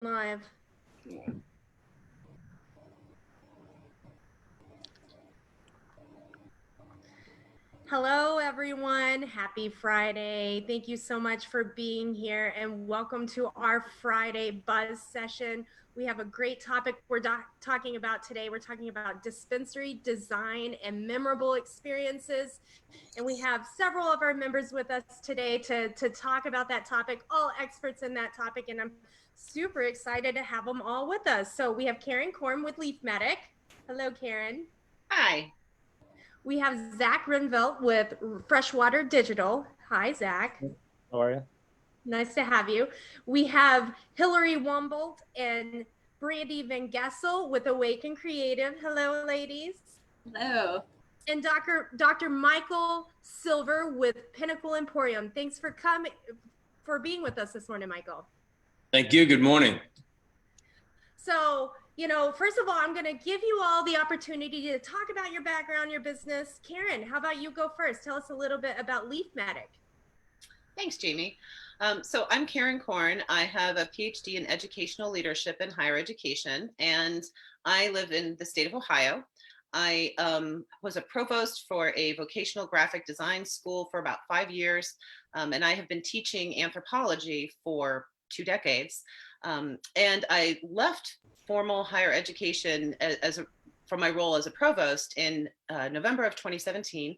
Live. Hello, everyone. Happy Friday. Thank you so much for being here and welcome to our Friday Buzz session. We have a great topic we're talking about today. We're talking about dispensary design and memorable experiences. And we have several of our members with us today to talk about that topic, all experts in that topic. And I'm super excited to have them all with us. So we have Karen Korm with Leaf Medic. Hello, Karen. Hi. We have Zach Renvelt with Freshwater Digital. Hi, Zach. How are you? Nice to have you. We have Hillary Wombolt and Brandy Van Gessel with Awaken Creative. Hello, ladies. Hello. And Dr. Michael Silver with Pinnacle Emporium. Thanks for being with us this morning, Michael. Thank you. Good morning. So, first of all, I'm going to give you all the opportunity to talk about your background, your business. Karen, how about you go first? Tell us a little bit about Leaf Medic. Thanks, Jamie. So I'm Karen Korn. I have a PhD in educational leadership and higher education, and I live in the state of Ohio. I was a provost for a vocational graphic design school for about 5 years, and I have been teaching anthropology for 2 decades. And I left formal higher education from my role as a provost in November of 2017.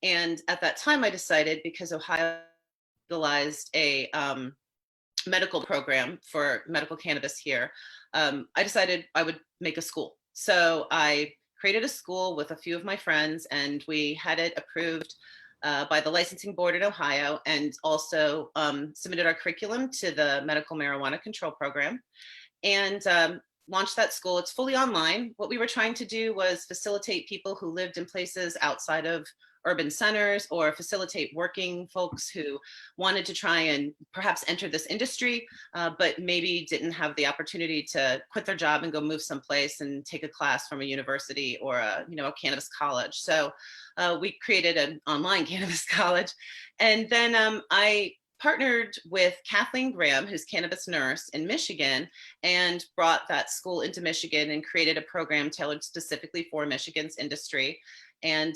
And at that time, I decided, because Ohio legalized a medical program for medical cannabis here, I decided I would make a school. So I created a school with a few of my friends, and we had it approved by the licensing board in Ohio, and also submitted our curriculum to the medical marijuana control program, and launched that school. It's fully online. What we were trying to do was facilitate people who lived in places outside of urban centers, or facilitate working folks who wanted to try and perhaps enter this industry, but maybe didn't have the opportunity to quit their job and go move someplace and take a class from a university or a cannabis college. So we created an online cannabis college. And then I partnered with Kathleen Graham, who's cannabis nurse in Michigan, and brought that school into Michigan and created a program tailored specifically for Michigan's industry. And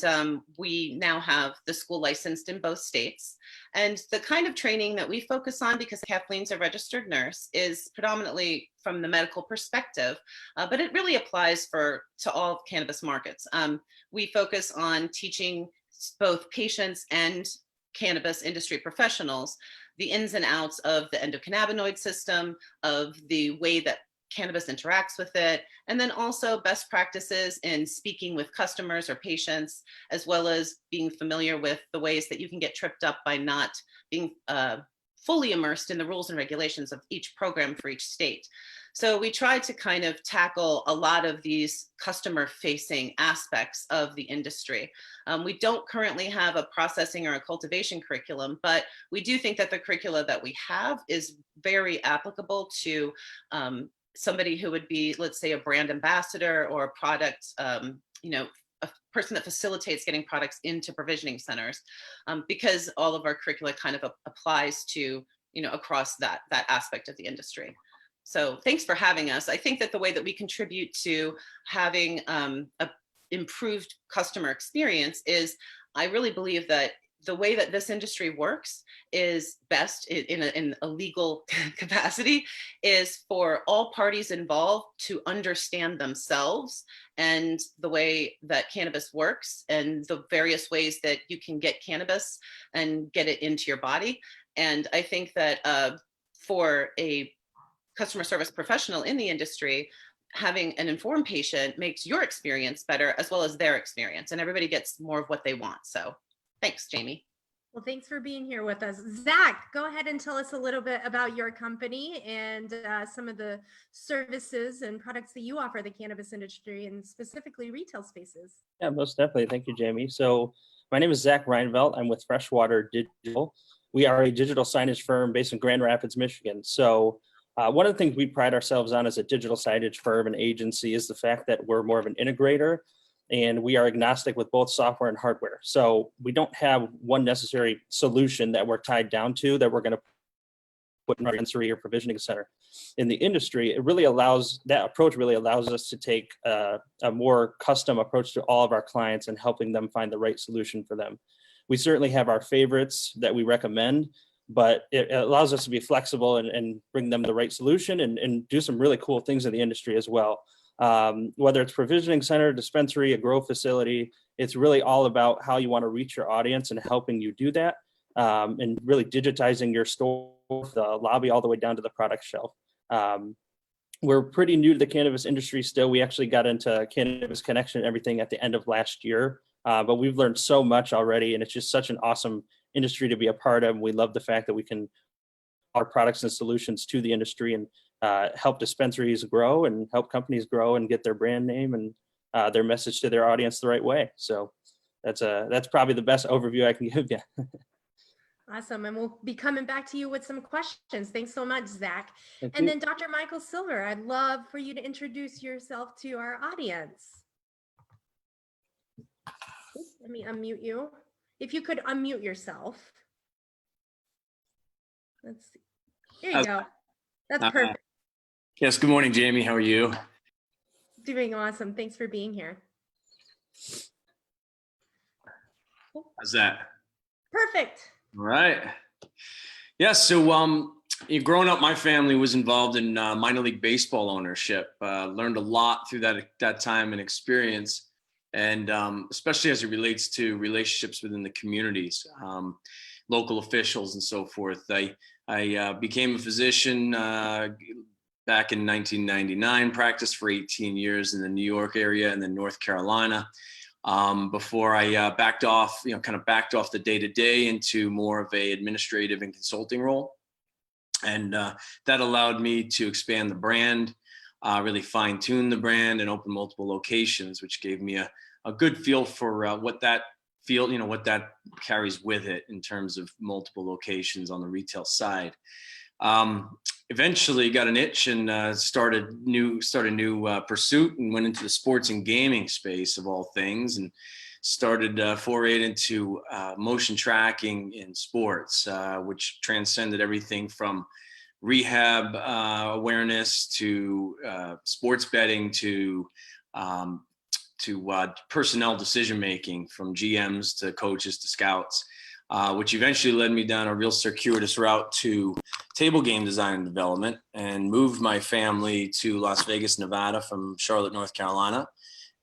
we now have the school licensed in both states. And the kind of training that we focus on, because Kathleen's a registered nurse, is predominantly from the medical perspective, but it really applies to all cannabis markets. We focus on teaching both patients and cannabis industry professionals the ins and outs of the endocannabinoid system, of the way that cannabis interacts with it, and then also best practices in speaking with customers or patients, as well as being familiar with the ways that you can get tripped up by not being fully immersed in the rules and regulations of each program for each state. So we tried to kind of tackle a lot of these customer-facing aspects of the industry. We don't currently have a processing or a cultivation curriculum, but we do think that the curricula that we have is very applicable to somebody who would be, let's say, a brand ambassador or a product, a person that facilitates getting products into provisioning centers, because all of our curricula kind of applies to, across that aspect of the industry. So thanks for having us. I think that the way that we contribute to having a improved customer experience is, I really believe that the way that this industry works is best in a legal capacity, is for all parties involved to understand themselves and the way that cannabis works and the various ways that you can get cannabis and get it into your body. And I think that for a customer service professional in the industry, having an informed patient makes your experience better, as well as their experience, and everybody gets more of what they want. So thanks, Jamie. Well, thanks for being here with us. Zach, go ahead and tell us a little bit about your company and some of the services and products that you offer the cannabis industry, and specifically retail spaces. Yeah, most definitely. Thank you, Jamie. So my name is Zach Reinvelt. I'm with Freshwater Digital. We are a digital signage firm based in Grand Rapids, Michigan. So one of the things we pride ourselves on as a digital signage firm and agency is the fact that we're more of an integrator, and we are agnostic with both software and hardware. So we don't have one necessary solution that we're tied down to that we're going to put in our dispensary or provisioning center. In the industry, that approach really allows us to take a more custom approach to all of our clients and helping them find the right solution for them. We certainly have our favorites that we recommend, but it allows us to be flexible and bring them the right solution and do some really cool things in the industry as well. Whether it's provisioning center, dispensary, a grow facility, it's really all about how you want to reach your audience and helping you do that, and really digitizing your store, the lobby, all the way down to the product shelf. We're pretty new to the cannabis industry still. We actually got into Cannabis Connection and everything at the end of last year, but we've learned so much already, and it's just such an awesome industry to be a part of. We love the fact that we can our products and solutions to the industry and help dispensaries grow and help companies grow and get their brand name and their message to their audience the right way. So that's probably the best overview I can give you. Awesome. And we'll be coming back to you with some questions. Thanks so much, Zach. Thank and you. then Dr. Michael Silver, I'd love for you to introduce yourself to our audience. Let me unmute you. If you could unmute yourself. Let's see. Here you go. That's perfect. Yes, good morning, Jamie. How are you? Doing awesome. Thanks for being here. How's that? Perfect. All right. Yeah, so growing up, my family was involved in minor league baseball ownership. Learned a lot through that time and experience, and especially as it relates to relationships within the communities, local officials and so forth. I became a physician back in 1999, practiced for 18 years in the New York area and then North Carolina. Before I backed off the day-to-day into more of a administrative and consulting role. And that allowed me to expand the brand, really fine tune the brand and open multiple locations, which gave me a good feel for what that carries with it in terms of multiple locations on the retail side. Eventually got an itch and started a new pursuit and went into the sports and gaming space of all things, and started forayed into motion tracking in sports, which transcended everything from rehab awareness to sports betting to personnel decision making, from GMs to coaches to scouts. Which eventually led me down a real circuitous route to table game design and development, and moved my family to Las Vegas, Nevada from Charlotte, North Carolina,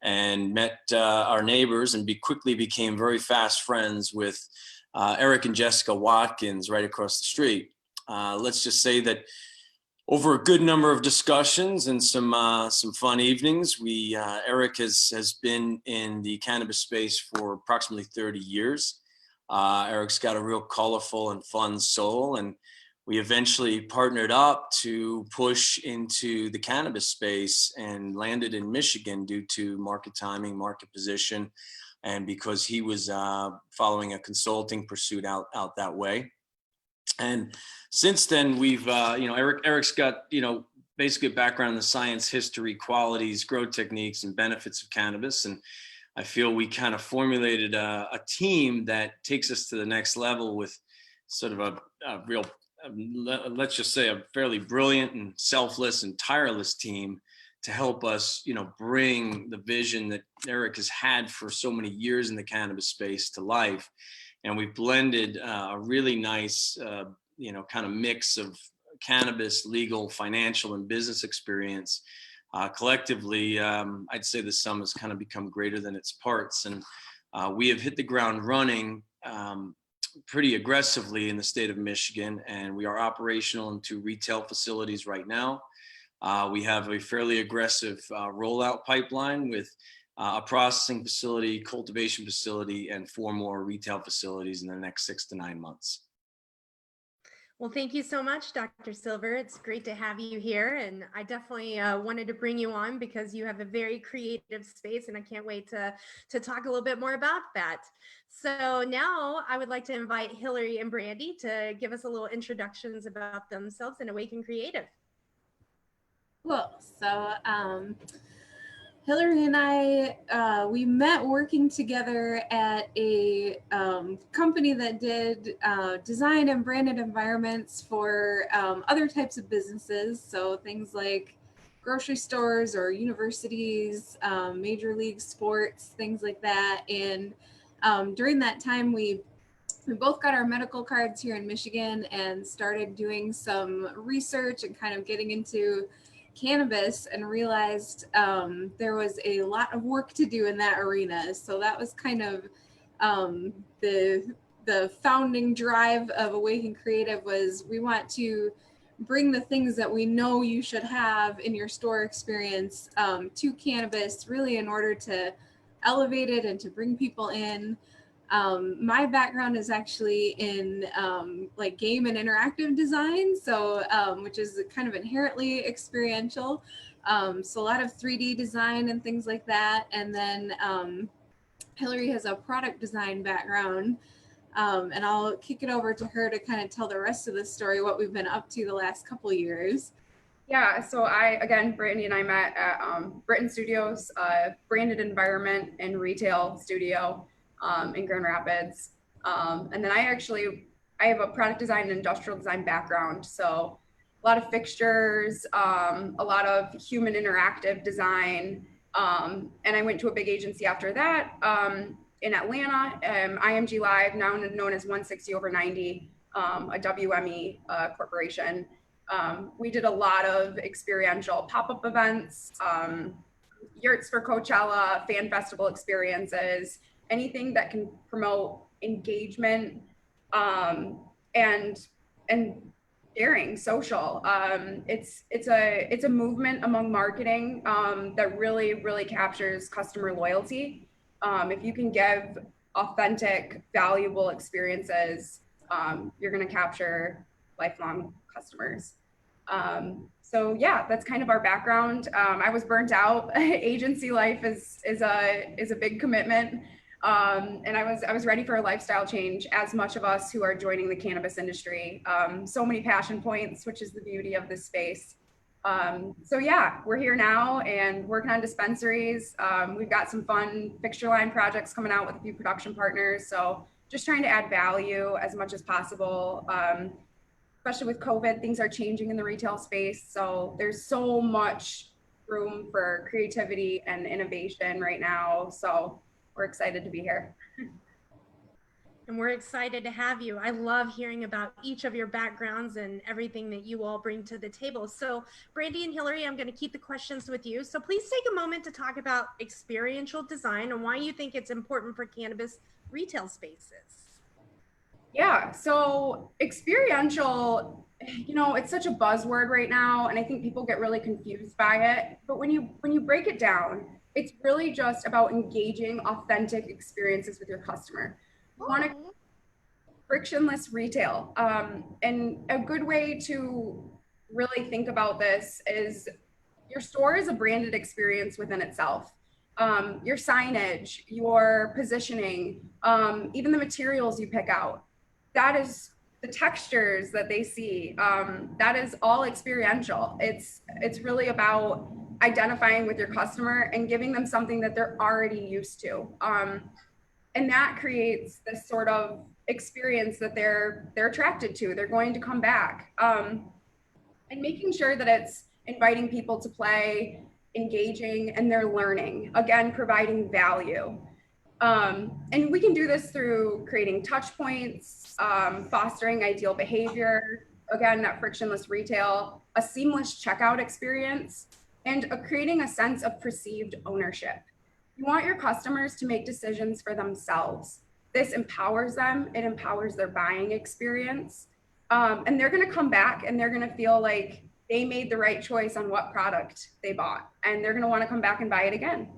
and met our neighbors and quickly became very fast friends with Eric and Jessica Watkins right across the street. Let's just say that over a good number of discussions and some fun evenings, Eric has been in the cannabis space for approximately 30 years. Eric's got a real colorful and fun soul, and we eventually partnered up to push into the cannabis space and landed in Michigan due to market timing, market position, and because he was following a consulting pursuit out that way. And since then, we've Eric's got basically a background in the science, history, qualities, grow techniques, and benefits of cannabis, and I feel we kind of formulated a team that takes us to the next level with sort of a real, let's just say, a fairly brilliant and selfless and tireless team to help us, bring the vision that Eric has had for so many years in the cannabis space to life. And we've blended a really nice, kind of mix of cannabis, legal, financial, and business experience. Collectively, I'd say the sum has kind of become greater than its parts, and we have hit the ground running pretty aggressively in the state of Michigan, and we are operational in 2 retail facilities right now. We have a fairly aggressive rollout pipeline with a processing facility, cultivation facility, and 4 more retail facilities in the next 6 to 9 months. Well, thank you so much, Dr. Silver. It's great to have you here. And I definitely wanted to bring you on because you have a very creative space, and I can't wait to talk a little bit more about that. So now I would like to invite Hillary and Brandy to give us a little introductions about themselves and Awaken Creative. Cool. So Hillary and I, we met working together at a company that did design and branded environments for other types of businesses. So things like grocery stores or universities, major league sports, things like that. And during that time, we both got our medical cards here in Michigan and started doing some research and kind of getting into cannabis and realized there was a lot of work to do in that arena. So that was kind of um, the founding drive of Awaken Creative was we want to bring the things that we know you should have in your store experience to cannabis, really in order to elevate it and to bring people in. My background is actually in like game and interactive design, so which is kind of inherently experiential. So a lot of 3D design and things like that. And then Hillary has a product design background. And I'll kick it over to her to kind of tell the rest of the story, what we've been up to the last couple years. Yeah, so Brittany and I met at Britain Studios, branded environment and retail studio in Grand Rapids. And then I have a product design and industrial design background. So a lot of fixtures, a lot of human interactive design. And I went to a big agency after that in Atlanta, IMG Live, now known as 160 over 90, a WME corporation. We did a lot of experiential pop-up events, yurts for Coachella, fan festival experiences, anything that can promote engagement and sharing, social. It's a movement among marketing that really captures customer loyalty. If you can give authentic, valuable experiences, you're going to capture lifelong customers. So yeah, that's kind of our background. I was burnt out. Agency life is a big commitment. And I was ready for a lifestyle change, as much of us who are joining the cannabis industry. So many passion points, which is the beauty of this space. So yeah, we're here now and working on dispensaries. We've got some fun fixture line projects coming out with a few production partners. So just trying to add value as much as possible. Especially with COVID, things are changing in the retail space. So there's so much room for creativity and innovation right now. So we're excited to be here. And we're excited to have you. I love hearing about each of your backgrounds and everything that you all bring to the table. So Brandy and Hillary, I'm going to keep the questions with you. So please take a moment to talk about experiential design and why you think it's important for cannabis retail spaces. Yeah, so experiential, it's such a buzzword right now, and I think people get really confused by it. But when you break it down, it's really just about engaging authentic experiences with your customer. You want to frictionless retail, and a good way to really think about this is your store is a branded experience within itself. Your signage, your positioning, even the materials you pick out, that is the textures that they see. That is all experiential. It's really about identifying with your customer and giving them something that they're already used to. And that creates this sort of experience that they're attracted to. They're going to come back. And making sure that it's inviting people to play, engaging, and they're learning. Again, providing value. And we can do this through creating touch points, fostering ideal behavior, again, that frictionless retail, a seamless checkout experience, and creating a sense of perceived ownership. You want your customers to make decisions for themselves. This empowers them, it empowers their buying experience. And they're gonna come back and they're gonna feel like they made the right choice on what product they bought, and they're gonna wanna come back and buy it again.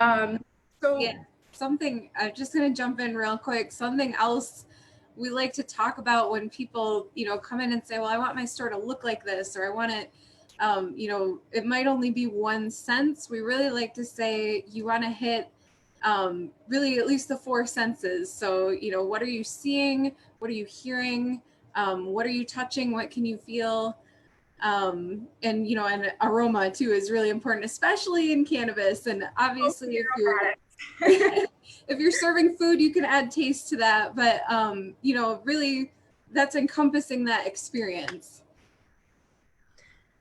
Yeah, something, I'm just gonna jump in real quick. Something else we like to talk about when people, come in and say, well, I want my store to look like this, or I want it, it might only be one sense. We really like to say you want to hit really at least the four senses. So, what are you seeing? What are you hearing? What are you touching? What can you feel? And you know, and aroma too is really important, especially in cannabis. And obviously, if you're if you're serving food, you can add taste to that. But you know, really, that's encompassing that experience.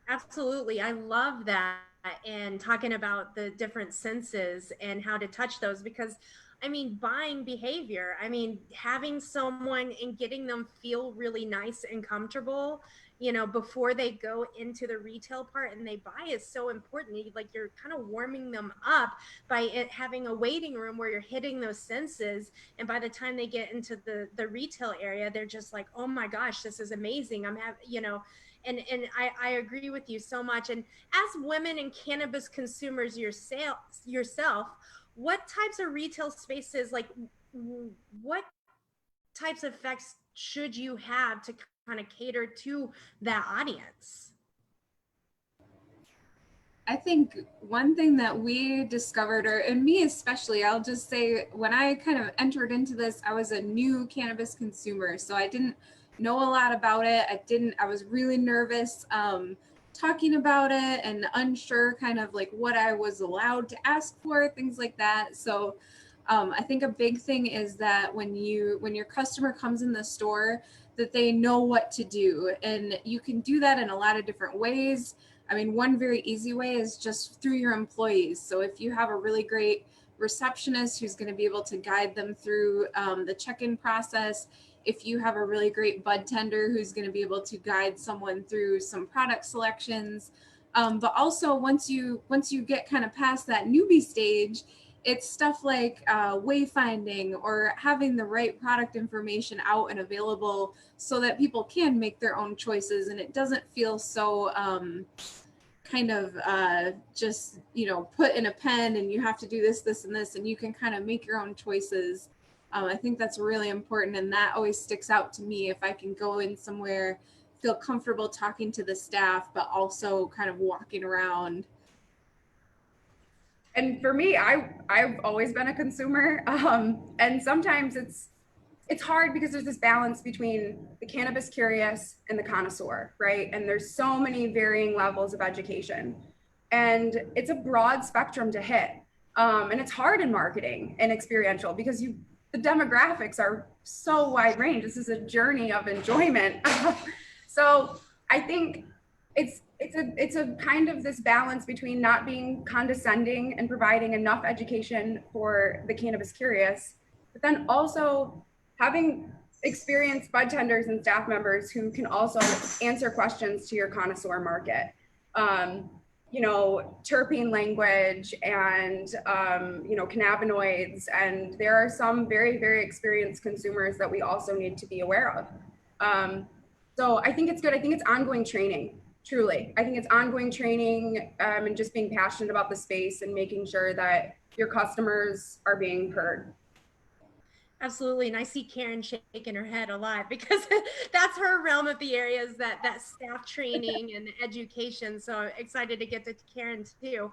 Absolutely. I love that. And talking about the different senses and how to touch those, because I mean, buying behavior, I mean, having someone and getting them feel really nice and comfortable, you know, before they go into the retail part and they buy is so important. Like you're kind of warming them up by it having a waiting room where you're hitting those senses. And by the time they get into the retail area, they're just like, oh my gosh, this is amazing. I'm having, you know, and I agree with you so much. And as women and cannabis consumers yourself, what types of retail spaces, like what types of effects should you have to kind of cater to that audience? I think one thing that we discovered, or and me especially, I'll just say when I kind of entered into this, I was a new cannabis consumer. So I didn't know a lot about it. I was really nervous talking about it and unsure kind of like what I was allowed to ask for, things like that. So I think a big thing is that when your customer comes in the store, that they know what to do. And you can do that in a lot of different ways. I mean, one very easy way is just through your employees. So if you have a really great receptionist who's going to be able to guide them through the check-in process, if you have a really great bud tender who's going to be able to guide someone through some product selections, but also once you get kind of past that newbie stage, it's stuff like wayfinding or having the right product information out and available so that people can make their own choices and it doesn't feel so kind of just, you know, put in a pen and you have to do this, this, and this, and you can kind of make your own choices. I think that's really important, and that always sticks out to me. If I can go in somewhere, feel comfortable talking to the staff, but also kind of walking around. And for me, I've always been a consumer, and sometimes it's hard because there's this balance between the cannabis curious and the connoisseur, right? And there's so many varying levels of education, and it's a broad spectrum to hit, and it's hard in marketing and experiential because the demographics are so wide range. This is a journey of enjoyment. So I think it's a kind of this balance between not being condescending and providing enough education for the cannabis curious, but then also having experienced bud tenders and staff members who can also answer questions to your connoisseur market. You know, terpene language and, you know, cannabinoids. And there are some very, very experienced consumers that we also need to be aware of. So I think it's good. I think it's ongoing training, truly. I think it's ongoing training and just being passionate about the space and making sure that your customers are being heard. Absolutely. And I see Karen shaking her head a lot because that's her realm of the areas that staff training and education. So excited to get to Karen too.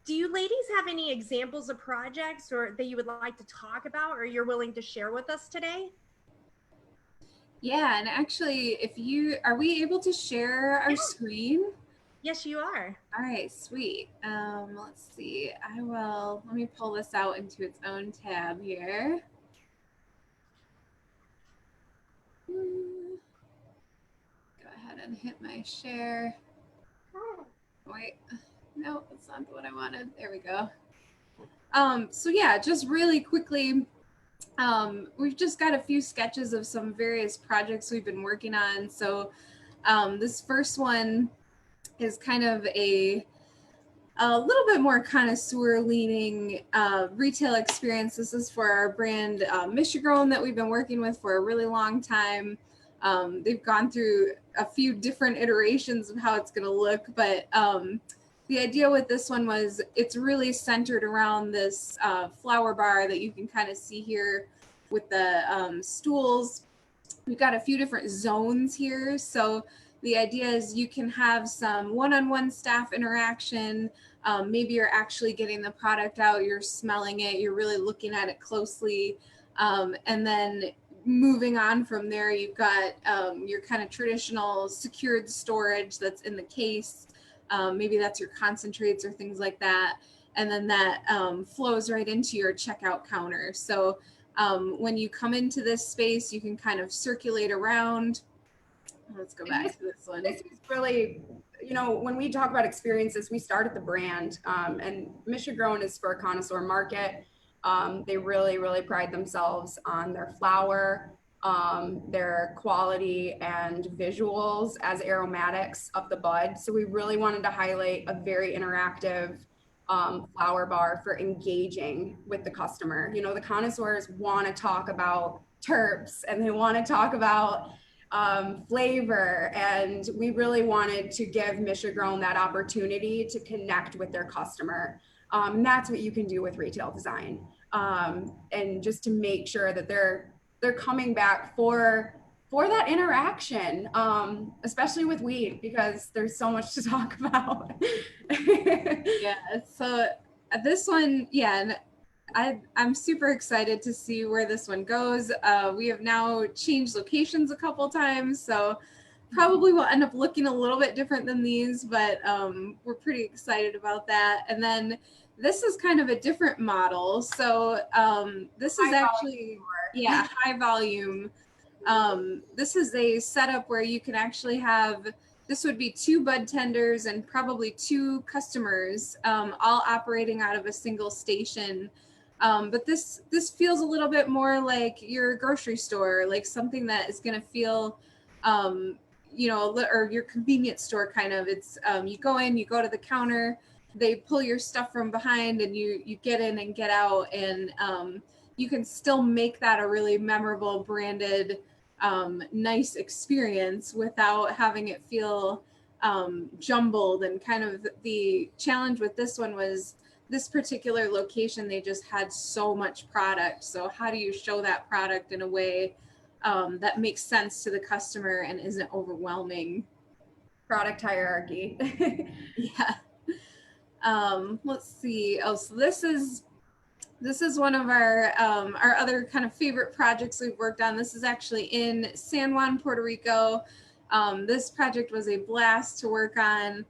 Do you ladies have any examples of projects or that you would like to talk about or you're willing to share with us today? Yeah, and actually, are we able to share our screen? Yes, you are. All right, sweet. Let's see. Let me pull this out into its own tab here. Go ahead and hit my share. Wait, no, that's not what I wanted. There we go. So yeah, just really quickly, we've just got a few sketches of some various projects we've been working on. So this first one is kind of a little bit more connoisseur leaning retail experience. This is for our brand Michigrown that we've been working with for a really long time. They've gone through a few different iterations of how it's going to look, but the idea with this one was it's really centered around this flower bar that you can kind of see here with the stools. We've got a few different zones here. So the idea is you can have some one-on-one staff interaction. Maybe you're actually getting the product out, you're smelling it, you're really looking at it closely. And then moving on from there, you've got your kind of traditional secured storage that's in the case. Maybe that's your concentrates or things like that. And then that flows right into your checkout counter. So when you come into this space, you can kind of circulate around. Let's go back to this one. This is really, when we talk about experiences, we start at the brand. And Mission Grown is for a connoisseur market. They really, really pride themselves on their flower, their quality and visuals as aromatics of the bud. So we really wanted to highlight a very interactive flower bar for engaging with the customer. The connoisseurs want to talk about terps and they want to talk about flavor, and we really wanted to give Mission Grown that opportunity to connect with their customer. And that's what you can do with retail design, and just to make sure that they're coming back for that interaction, especially with weed, because there's so much to talk about. Yeah, so this one, yeah, and I'm super excited to see where this one goes. We have now changed locations a couple times, so probably will end up looking a little bit different than these, but we're pretty excited about that. And then this is kind of a different model. So this is actually, yeah, high volume. This is a setup where you can actually have, this would be 2 bud tenders and probably 2 customers, all operating out of a single station. But this feels a little bit more like your grocery store, like something that is going to feel, or your convenience store kind of. It's you go in, you go to the counter, they pull your stuff from behind, and you get in and get out, and you can still make that a really memorable, branded, nice experience without having it feel jumbled. And kind of the challenge with this one was, this particular location, they just had so much product. So how do you show that product in a way that makes sense to the customer and isn't overwhelming? Product hierarchy. Yeah. Let's see. Oh, so this is one of our other kind of favorite projects we've worked on. This is actually in San Juan, Puerto Rico. This project was a blast to work on.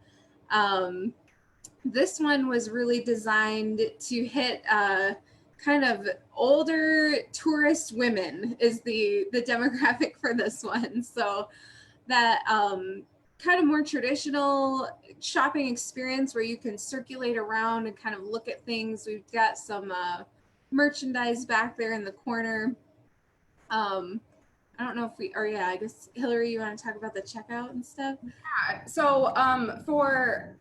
This one was really designed to hit kind of older tourist women is the demographic for this one. So that kind of more traditional shopping experience where you can circulate around and kind of look at things. We've got some merchandise back there in the corner. I don't know if I guess Hillary, you want to talk about the checkout and stuff? Yeah. So for,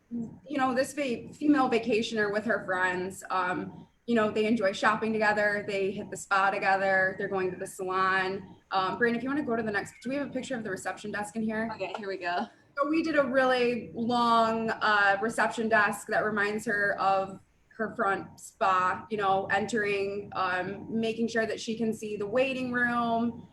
this female vacationer with her friends, they enjoy shopping together. They hit the spa together. They're going to the salon. Brandon, if you want to go to the next, do we have a picture of the reception desk in here? Okay, here we go. So we did a really long reception desk that reminds her of her front spa, entering, making sure that she can see the waiting room.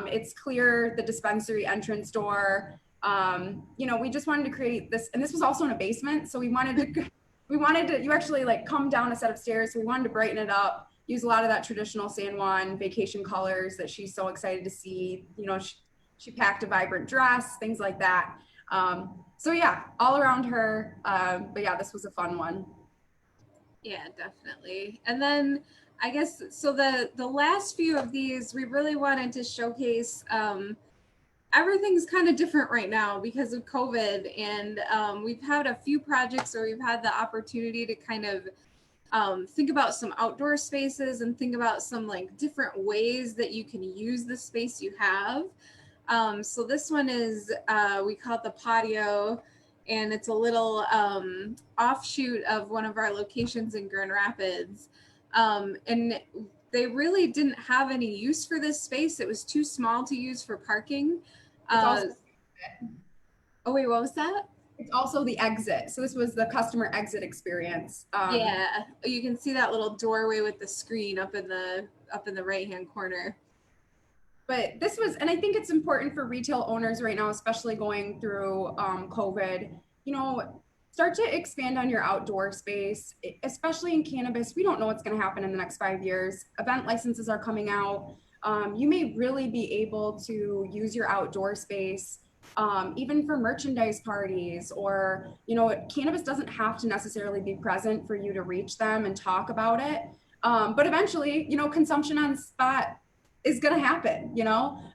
It's clear, the dispensary entrance door. We just wanted to create this, and this was also in a basement. So we wanted to, you actually like come down a set of stairs. So we wanted to brighten it up, use a lot of that traditional San Juan vacation colors that she's so excited to see. She packed a vibrant dress, things like that. So yeah, all around her. But yeah, this was a fun one. Yeah, definitely. And then I guess, so the last few of these, we really wanted to showcase, everything's kind of different right now because of COVID. And we've had a few projects where we've had the opportunity to kind of think about some outdoor spaces and think about some like different ways that you can use the space you have. So this one is, we call it the patio, and it's a little offshoot of one of our locations in Grand Rapids. And they really didn't have any use for this space. It was too small to use for parking. Oh wait, what was that? It's also the exit. So this was the customer exit experience. Yeah, you can see that little doorway with the screen up in the right-hand corner. But this was, and I think it's important for retail owners right now, especially going through COVID, start to expand on your outdoor space, especially in cannabis. We don't know what's going to happen in the next 5 years. Event licenses are coming out. You may really be able to use your outdoor space even for merchandise parties, or, cannabis doesn't have to necessarily be present for you to reach them and talk about it. But eventually, consumption on spot is going to happen,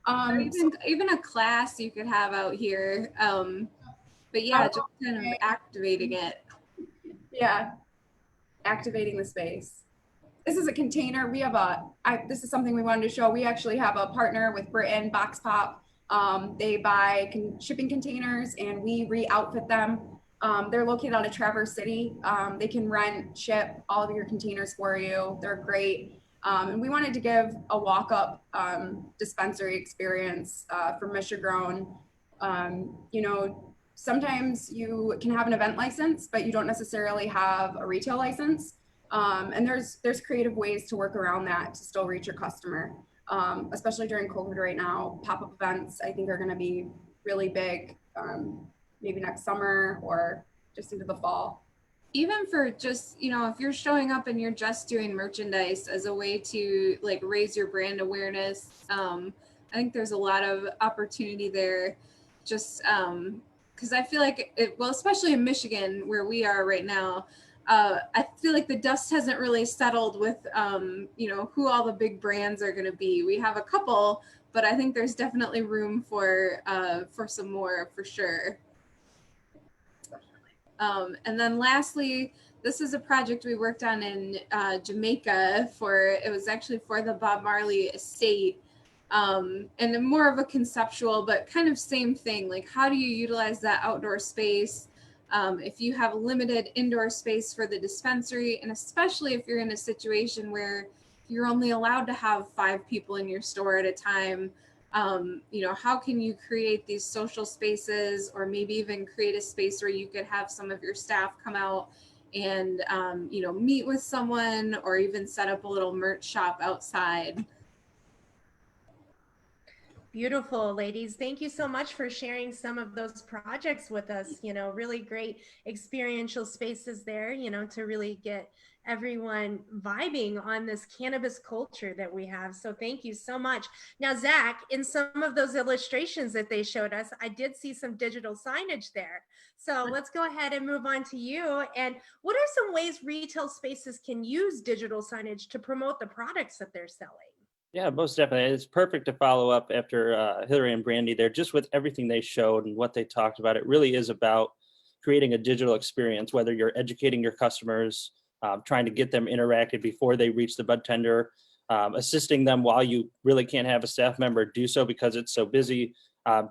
Or even a class you could have out here. But yeah, just kind of activating it. Yeah, activating the space. This is a container. We have this is something we wanted to show. We actually have a partner with Britain Box Pop. They buy shipping containers and we re-outfit them. They're located out of Traverse City. They can rent, ship all of your containers for you. They're great. And we wanted to give a walk-up dispensary experience for Michigan. Sometimes you can have an event license, but you don't necessarily have a retail license. And there's creative ways to work around that to still reach your customer, especially during COVID right now. Pop-up events, I think, are going to be really big, maybe next summer or just into the fall. Even for just, if you're showing up and you're just doing merchandise as a way to like raise your brand awareness, I think there's a lot of opportunity there. Just because I feel like especially in Michigan where we are right now, I feel like the dust hasn't really settled with, who all the big brands are going to be. We have a couple, but I think there's definitely room for some more for sure. And then lastly, this is a project we worked on in Jamaica it was actually for the Bob Marley estate. And more of a conceptual, but kind of same thing. Like, how do you utilize that outdoor space? If you have limited indoor space for the dispensary, and especially if you're in a situation where you're only allowed to have 5 people in your store at a time, how can you create these social spaces, or maybe even create a space where you could have some of your staff come out and, meet with someone, or even set up a little merch shop outside. Beautiful, ladies. Thank you so much for sharing some of those projects with us. Really great experiential spaces there, to really get everyone vibing on this cannabis culture that we have. So thank you so much. Now, Zach, in some of those illustrations that they showed us, I did see some digital signage there. So let's go ahead and move on to you. And what are some ways retail spaces can use digital signage to promote the products that they're selling? Yeah, most definitely. It's perfect to follow up after Hillary and Brandy there, just with everything they showed and what they talked about. It really is about creating a digital experience, whether you're educating your customers, trying to get them interacted before they reach the bud tender, assisting them while you really can't have a staff member do so because it's so busy,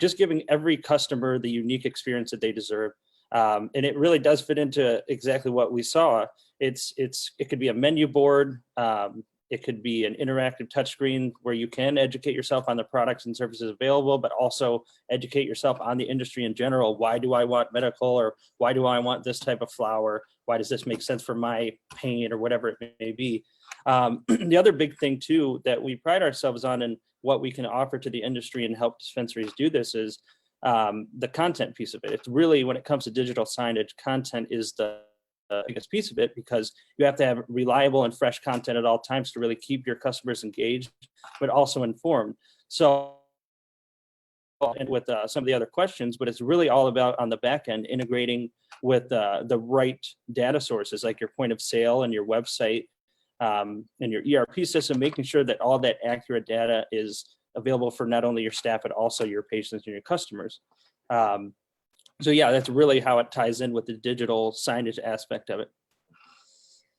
just giving every customer the unique experience that they deserve. And it really does fit into exactly what we saw. It could be a menu board. It could be an interactive touchscreen where you can educate yourself on the products and services available, but also educate yourself on the industry in general. Why do I want medical, or why do I want this type of flower? Why does this make sense for my pain, or whatever it may be? The other big thing too that we pride ourselves on, and what we can offer to the industry and help dispensaries do this, is the content piece of it. It's really, when it comes to digital signage, content is the biggest piece of it, because you have to have reliable and fresh content at all times to really keep your customers engaged, but also informed. So, and with some of the other questions, but it's really all about, on the back end, integrating with the right data sources, like your point of sale and your website, and your ERP system, making sure that all that accurate data is available for not only your staff, but also your patients and your customers. So yeah, that's really how it ties in with the digital signage aspect of it.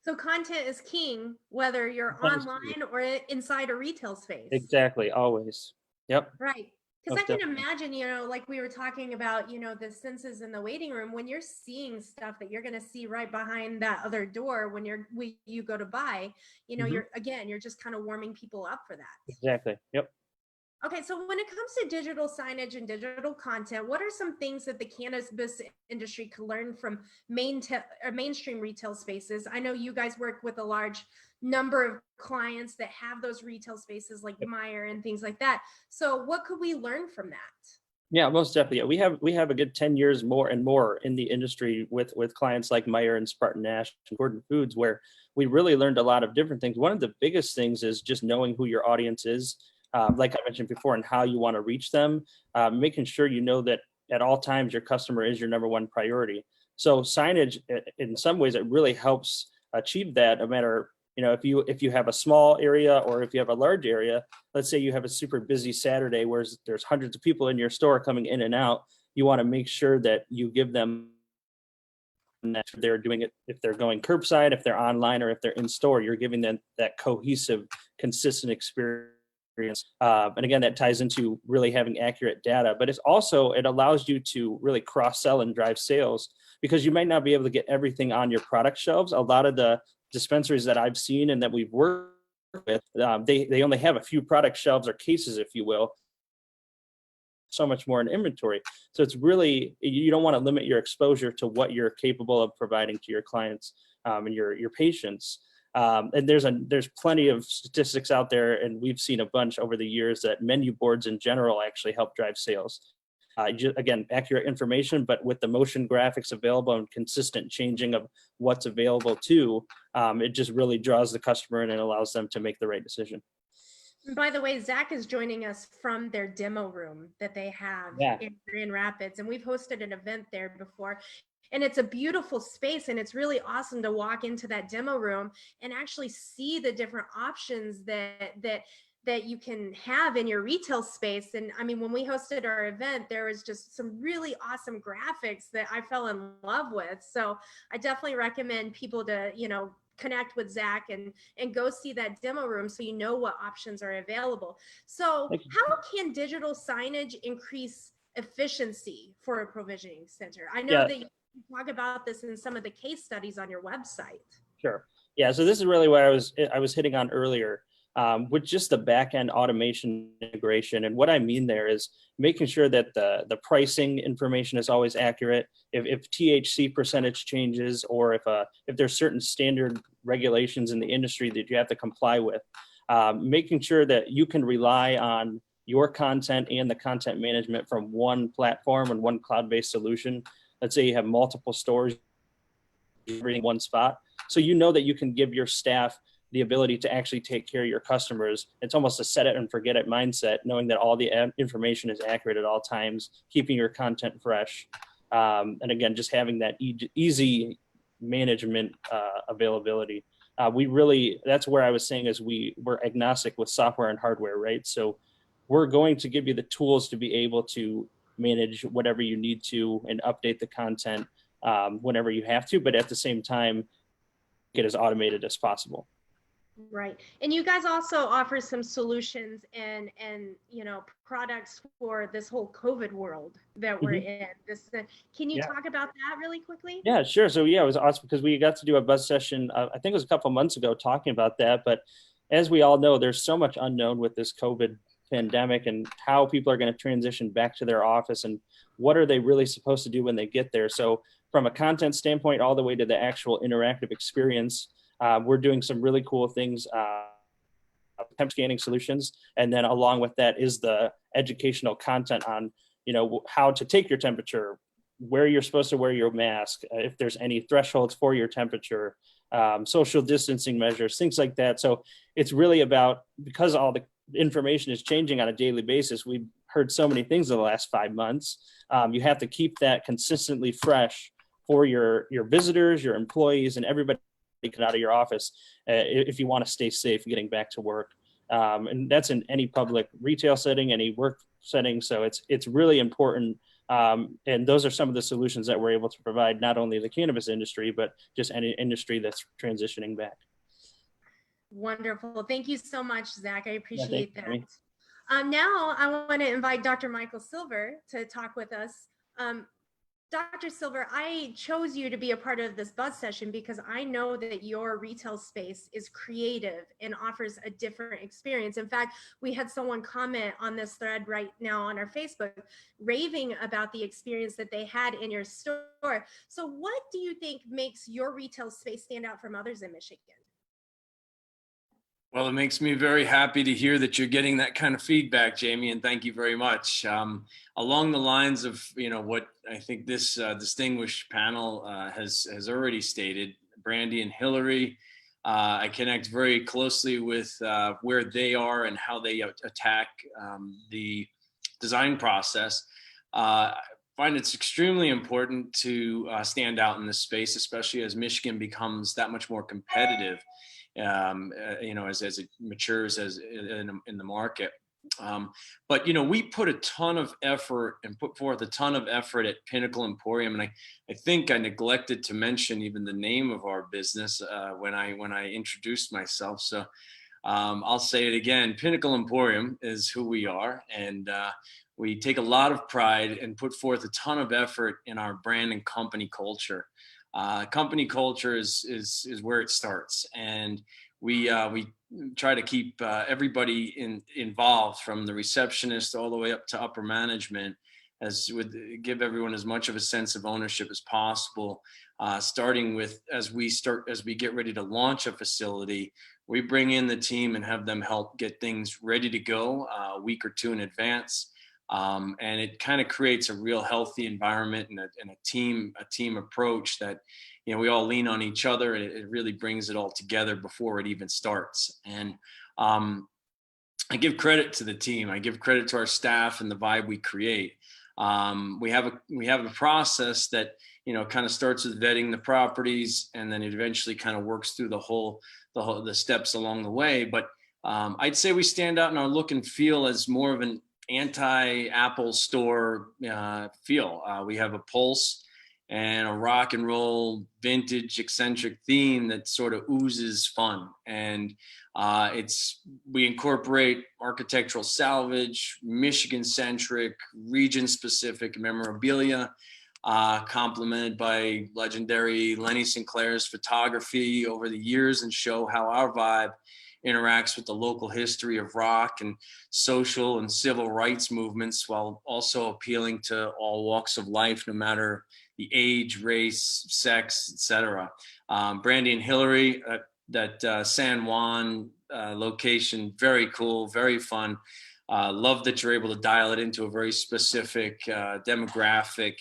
So content is king, whether you're online or inside a retail space. Exactly, always. Yep. Right. Because I can imagine, like we were talking about, the senses in the waiting room, when you're seeing stuff that you're going to see right behind that other door when you go to buy, you're just kind of warming people up for that. Exactly. Yep. Okay, so when it comes to digital signage and digital content, what are some things that the cannabis industry could learn from mainstream retail spaces? I know you guys work with a large number of clients that have those retail spaces like Meijer and things like that. So what could we learn from that? Yeah, most definitely. We have a good 10 years more and more in the industry with clients like Meijer and Spartan Nash and Gordon Foods, where we really learned a lot of different things. One of the biggest things is just knowing who your audience is. like I mentioned before, and how you want to reach them, making sure you know that at all times your customer is your number one priority. So signage, in some ways, it really helps achieve that. No matter, if you have a small area or if you have a large area, let's say you have a super busy Saturday where there's hundreds of people in your store coming in and out, you want to make sure that you give them that they're doing it, if they're going curbside, if they're online, or if they're in store, you're giving them that cohesive, consistent experience. And again, that ties into really having accurate data, but it allows you to really cross sell and drive sales, because you might not be able to get everything on your product shelves. A lot of the dispensaries that I've seen and that we've worked with, they only have a few product shelves or cases, if you will, so much more in inventory. So it's really, you don't want to limit your exposure to what you're capable of providing to your clients, and your patients. And there's plenty of statistics out there, and we've seen a bunch over the years, that menu boards in general actually help drive sales. Again, accurate information, but with the motion graphics available and consistent changing of what's available too, it just really draws the customer in and allows them to make the right decision. By the way, Zach is joining us from their demo room that they have in Grand Rapids, and we've hosted an event there before. And it's a beautiful space, and it's really awesome to walk into that demo room and actually see the different options that you can have in your retail space. And I mean, when we hosted our event, there was just some really awesome graphics that I fell in love with. So I definitely recommend people to, connect with Zach and go see that demo room, so you know what options are available. So how can digital signage increase efficiency for a provisioning center? I know that you talk about this in some of the case studies on your website. Sure. Yeah. So this is really what I was hitting on earlier, with just the back end automation integration. And what I mean there is making sure that the pricing information is always accurate. If THC percentage changes, or if there's certain standard regulations in the industry that you have to comply with, making sure that you can rely on your content and the content management from one platform and one cloud-based solution. Let's say you have multiple stores, everything in one spot. So you know that you can give your staff the ability to actually take care of your customers. It's almost a set it and forget it mindset, knowing that all the information is accurate at all times, keeping your content fresh. And again, just having that easy management availability. That's where I was saying is we're agnostic with software and hardware, right? So we're going to give you the tools to be able to manage whatever you need to and update the content whenever you have to, but at the same time, get as automated as possible. Right. And you guys also offer some solutions and products for this whole COVID world that we're in. Can you talk about that really quickly? Yeah, sure. So it was awesome because we got to do a buzz session, I think it was a couple of months ago, talking about that. But as we all know, there's so much unknown with this COVID pandemic and how people are going to transition back to their office and what are they really supposed to do when they get there. So from a content standpoint, all the way to the actual interactive experience, we're doing some really cool things, temp scanning solutions. And then along with that is the educational content on, how to take your temperature, where you're supposed to wear your mask, if there's any thresholds for your temperature, social distancing measures, things like that. So it's really about, because all the information is changing on a daily basis, we've heard so many things in the last 5 months. You have to keep that consistently fresh for your visitors, your employees, and everybody out of your office if you want to stay safe getting back to work. And that's in any public retail setting, any work setting. So it's really important. And those are some of the solutions that we're able to provide, not only the cannabis industry, but just any industry that's transitioning back. Wonderful. Thank you so much, Zach. I appreciate that. You. Now I want to invite Dr. Michael Silver to talk with us. Dr. Silver, I chose you to be a part of this buzz session because I know that your retail space is creative and offers a different experience. In fact, we had someone comment on this thread right now on our Facebook, raving about the experience that they had in your store. So what do you think makes your retail space stand out from others in Michigan? Well, it makes me very happy to hear that you're getting that kind of feedback, Jamie, and thank you very much. Along the lines of what I think this distinguished panel has already stated, Brandy and Hillary, I connect very closely with where they are and how they attack the design process. I find it's extremely important to stand out in this space, especially as Michigan becomes that much more competitive, as it matures as in the market. But we put a ton of effort and put forth a ton of effort at Pinnacle Emporium, and I think I neglected to mention even the name of our business when I introduced myself. So I'll say it again: Pinnacle Emporium is who we are, and we take a lot of pride and put forth a ton of effort in our brand and company culture. Company culture is where it starts, and we try to keep everybody involved, from the receptionist all the way up to upper management, as would give everyone as much of a sense of ownership as possible. Starting with as we get ready to launch a facility, we bring in the team and have them help get things ready to go a week or two in advance. And it kind of creates a real healthy environment and a team approach that we all lean on each other, and it really brings it all together before it even starts. And I give credit to the team. I give credit to our staff and the vibe we create. We have a process that kind of starts with vetting the properties, and then it eventually kind of works through the steps along the way. But I'd say we stand out in our look and feel as more of an anti-Apple store feel. We have a pulse and a rock and roll vintage eccentric theme that sort of oozes fun. And we incorporate architectural salvage, Michigan centric, region specific memorabilia, complemented by legendary Lenny Sinclair's photography over the years, and show how our vibe interacts with the local history of rock and social and civil rights movements, while also appealing to all walks of life, no matter the age, race, sex, etc. Brandy and Hillary, that San Juan location, very cool, very fun. Love that you're able to dial it into a very specific demographic.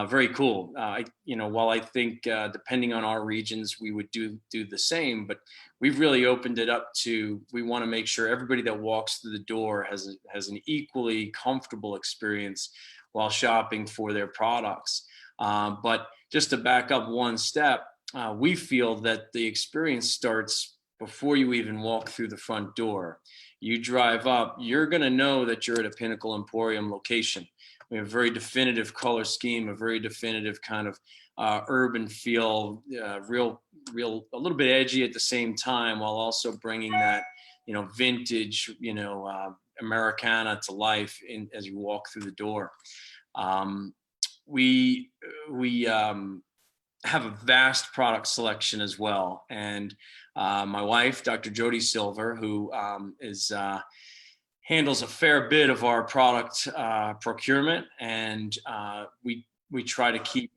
Very cool. While I think depending on our regions, we would do the same, but we've really opened it up to, we want to make sure everybody that walks through the door has an equally comfortable experience while shopping for their products. But just to back up one step, we feel that the experience starts before you even walk through the front door. You drive up, you're going to know that you're at a Pinnacle Emporium location. We have a very definitive color scheme, a very definitive kind of urban feel, real, a little bit edgy at the same time, while also bringing that, vintage, Americana to life as you walk through the door. We have a vast product selection as well, and my wife, Dr. Jody Silver, who handles a fair bit of our product procurement, and we try to keep,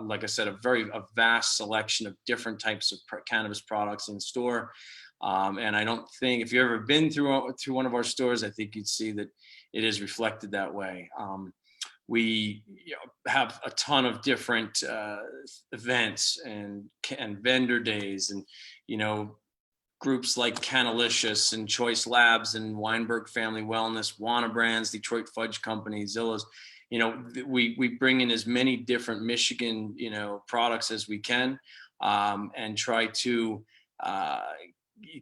like I said, a vast selection of different types of cannabis products in store. And I don't think, if you've ever been through one of our stores, I think you'd see that it is reflected that way. We have a ton of different events and vendor days, and groups like Canalicious and Choice Labs and Weinberg Family Wellness, Wana Brands, Detroit Fudge Company, Zillows. We bring in as many different Michigan products as we can, and try to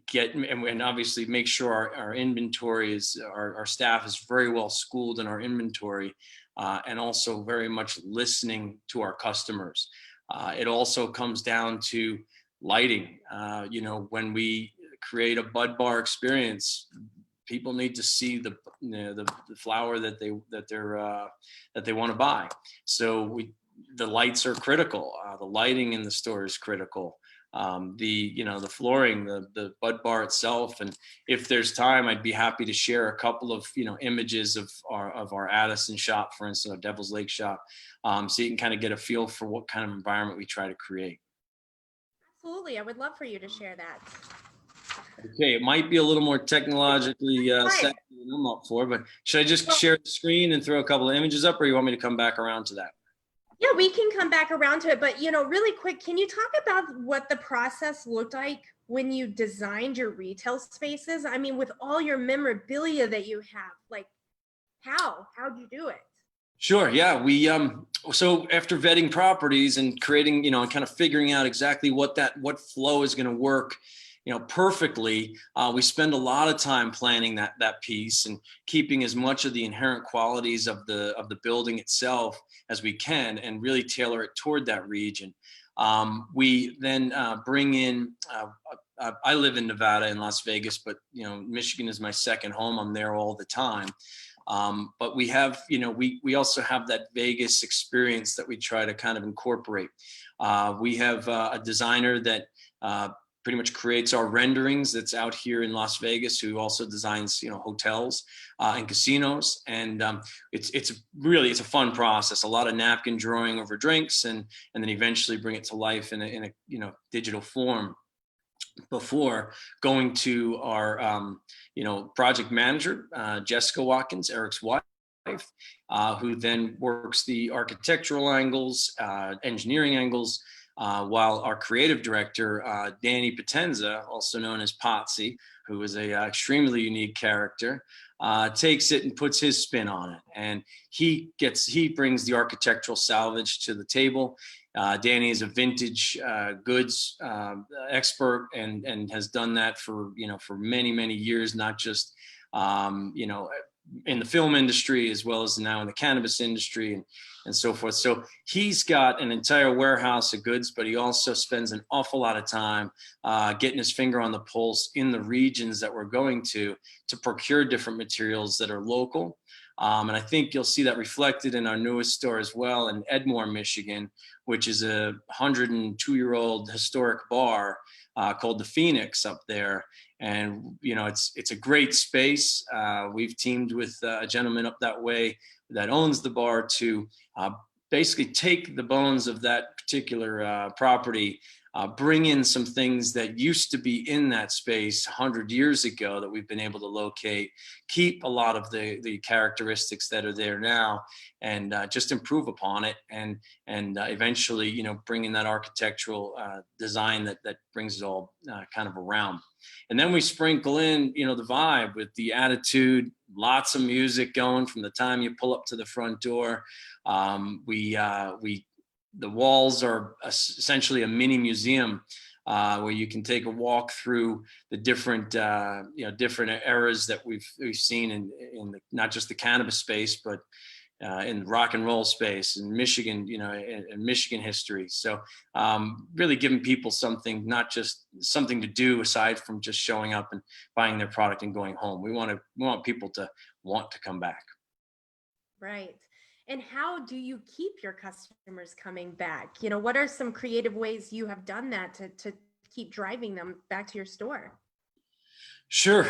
get and obviously make sure our inventory is, our staff is very well schooled in our inventory, and also very much listening to our customers. It also comes down to lighting. When we create a bud bar experience, people need to see the flower that they want to buy. So the lights are critical. The lighting in the store is critical. The flooring, the bud bar itself, and if there's time, I'd be happy to share a couple of images of our Addison shop, for instance, our Devil's Lake shop, so you can kind of get a feel for what kind of environment we try to create. Absolutely, I would love for you to share that. Okay, it might be a little more technologically sexy than I'm up for, but should I just share the screen and throw a couple of images up, or you want me to come back around to that? Yeah, we can come back around to it, but really quick, can you talk about what the process looked like when you designed your retail spaces? I mean, with all your memorabilia that you have, like how'd you do it? Sure. Yeah. So after vetting properties and creating, and kind of figuring out exactly what flow is going to work, perfectly, we spend a lot of time planning that piece and keeping as much of the inherent qualities of the building itself as we can, and really tailor it toward that region. We then bring in. I live in Nevada and Las Vegas, but Michigan is my second home. I'm there all the time. But we have, we also have that Vegas experience that we try to kind of incorporate. We have a designer that pretty much creates our renderings that's out here in Las Vegas, who also designs, hotels and casinos. And it's a fun process. A lot of napkin drawing over drinks, and then eventually bring it to life in a digital form, before going to our project manager, Jessica Watkins, Eric's wife, who then works the architectural angles, engineering angles, while our creative director, Danny Potenza, also known as Potsy, who is a extremely unique character, takes it and puts his spin on it. And he brings the architectural salvage to the table. Danny is a vintage goods expert, and has done that for many, many years, not just in the film industry, as well as now in the cannabis industry, and so forth. So he's got an entire warehouse of goods, but he also spends an awful lot of time getting his finger on the pulse in the regions that we're going to procure different materials that are local. And I think you'll see that reflected in our newest store as well, in Edmore, Michigan, which is a 102-year-old historic bar called the Phoenix up there. And it's a great space. We've teamed with a gentleman up that way that owns the bar to basically take the bones of that particular property, bring in some things that used to be in that space 100 years ago that we've been able to locate, keep a lot of the characteristics that are there now, and just improve upon it, and eventually bring in that architectural design that brings it all kind of around. And then we sprinkle in the vibe with the attitude, lots of music going from the time you pull up to the front door. The walls are essentially a mini museum, where you can take a walk through the different eras that we've seen in not just the cannabis space, but in rock and roll space in Michigan, in Michigan history. So really giving people something, not just something to do aside from just showing up and buying their product and going home. We want people to want to come back. Right. And how do you keep your customers coming back? What are some creative ways you have done that to keep driving them back to your store? Sure.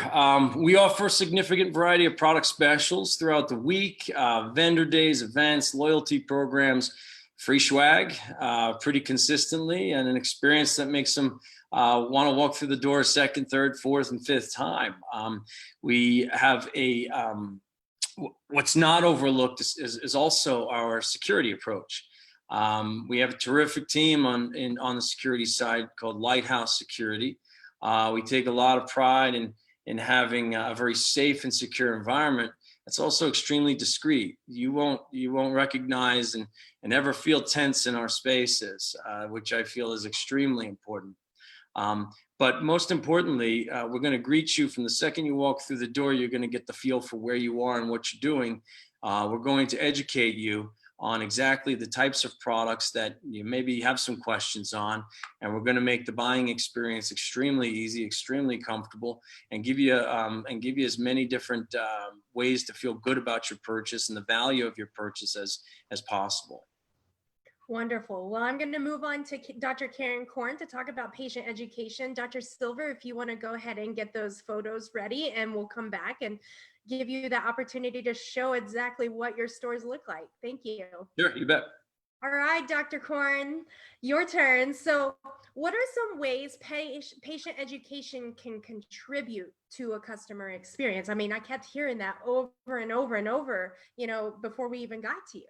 We offer a significant variety of product specials throughout the week, vendor days, events, loyalty programs, free swag pretty consistently, and an experience that makes them want to walk through the door a second, third, fourth, and fifth time. We have what's not overlooked is also our security approach. We have a terrific team on the security side called Lighthouse Security. We take a lot of pride in having a very safe and secure environment that's also extremely discreet. You won't recognize and ever feel tense in our spaces, which I feel is extremely important. But most importantly, we're going to greet you from the second you walk through the door. You're going to get the feel for where you are and what you're doing. We're going to educate you on exactly the types of products that you maybe have some questions on, and we're going to make the buying experience extremely easy, extremely comfortable, and give you as many different ways to feel good about your purchase and the value of your purchase as possible. Wonderful. Well, I'm going to move on to Dr. Karen Korn to talk about patient education. Dr. Silver, if you want to go ahead and get those photos ready, and we'll come back and give you the opportunity to show exactly what your stores look like. Thank you. Sure, you bet. All right, Dr. Korn, your turn. So what are some ways patient education can contribute to a customer experience? I mean, I kept hearing that over and over and over, before we even got to you.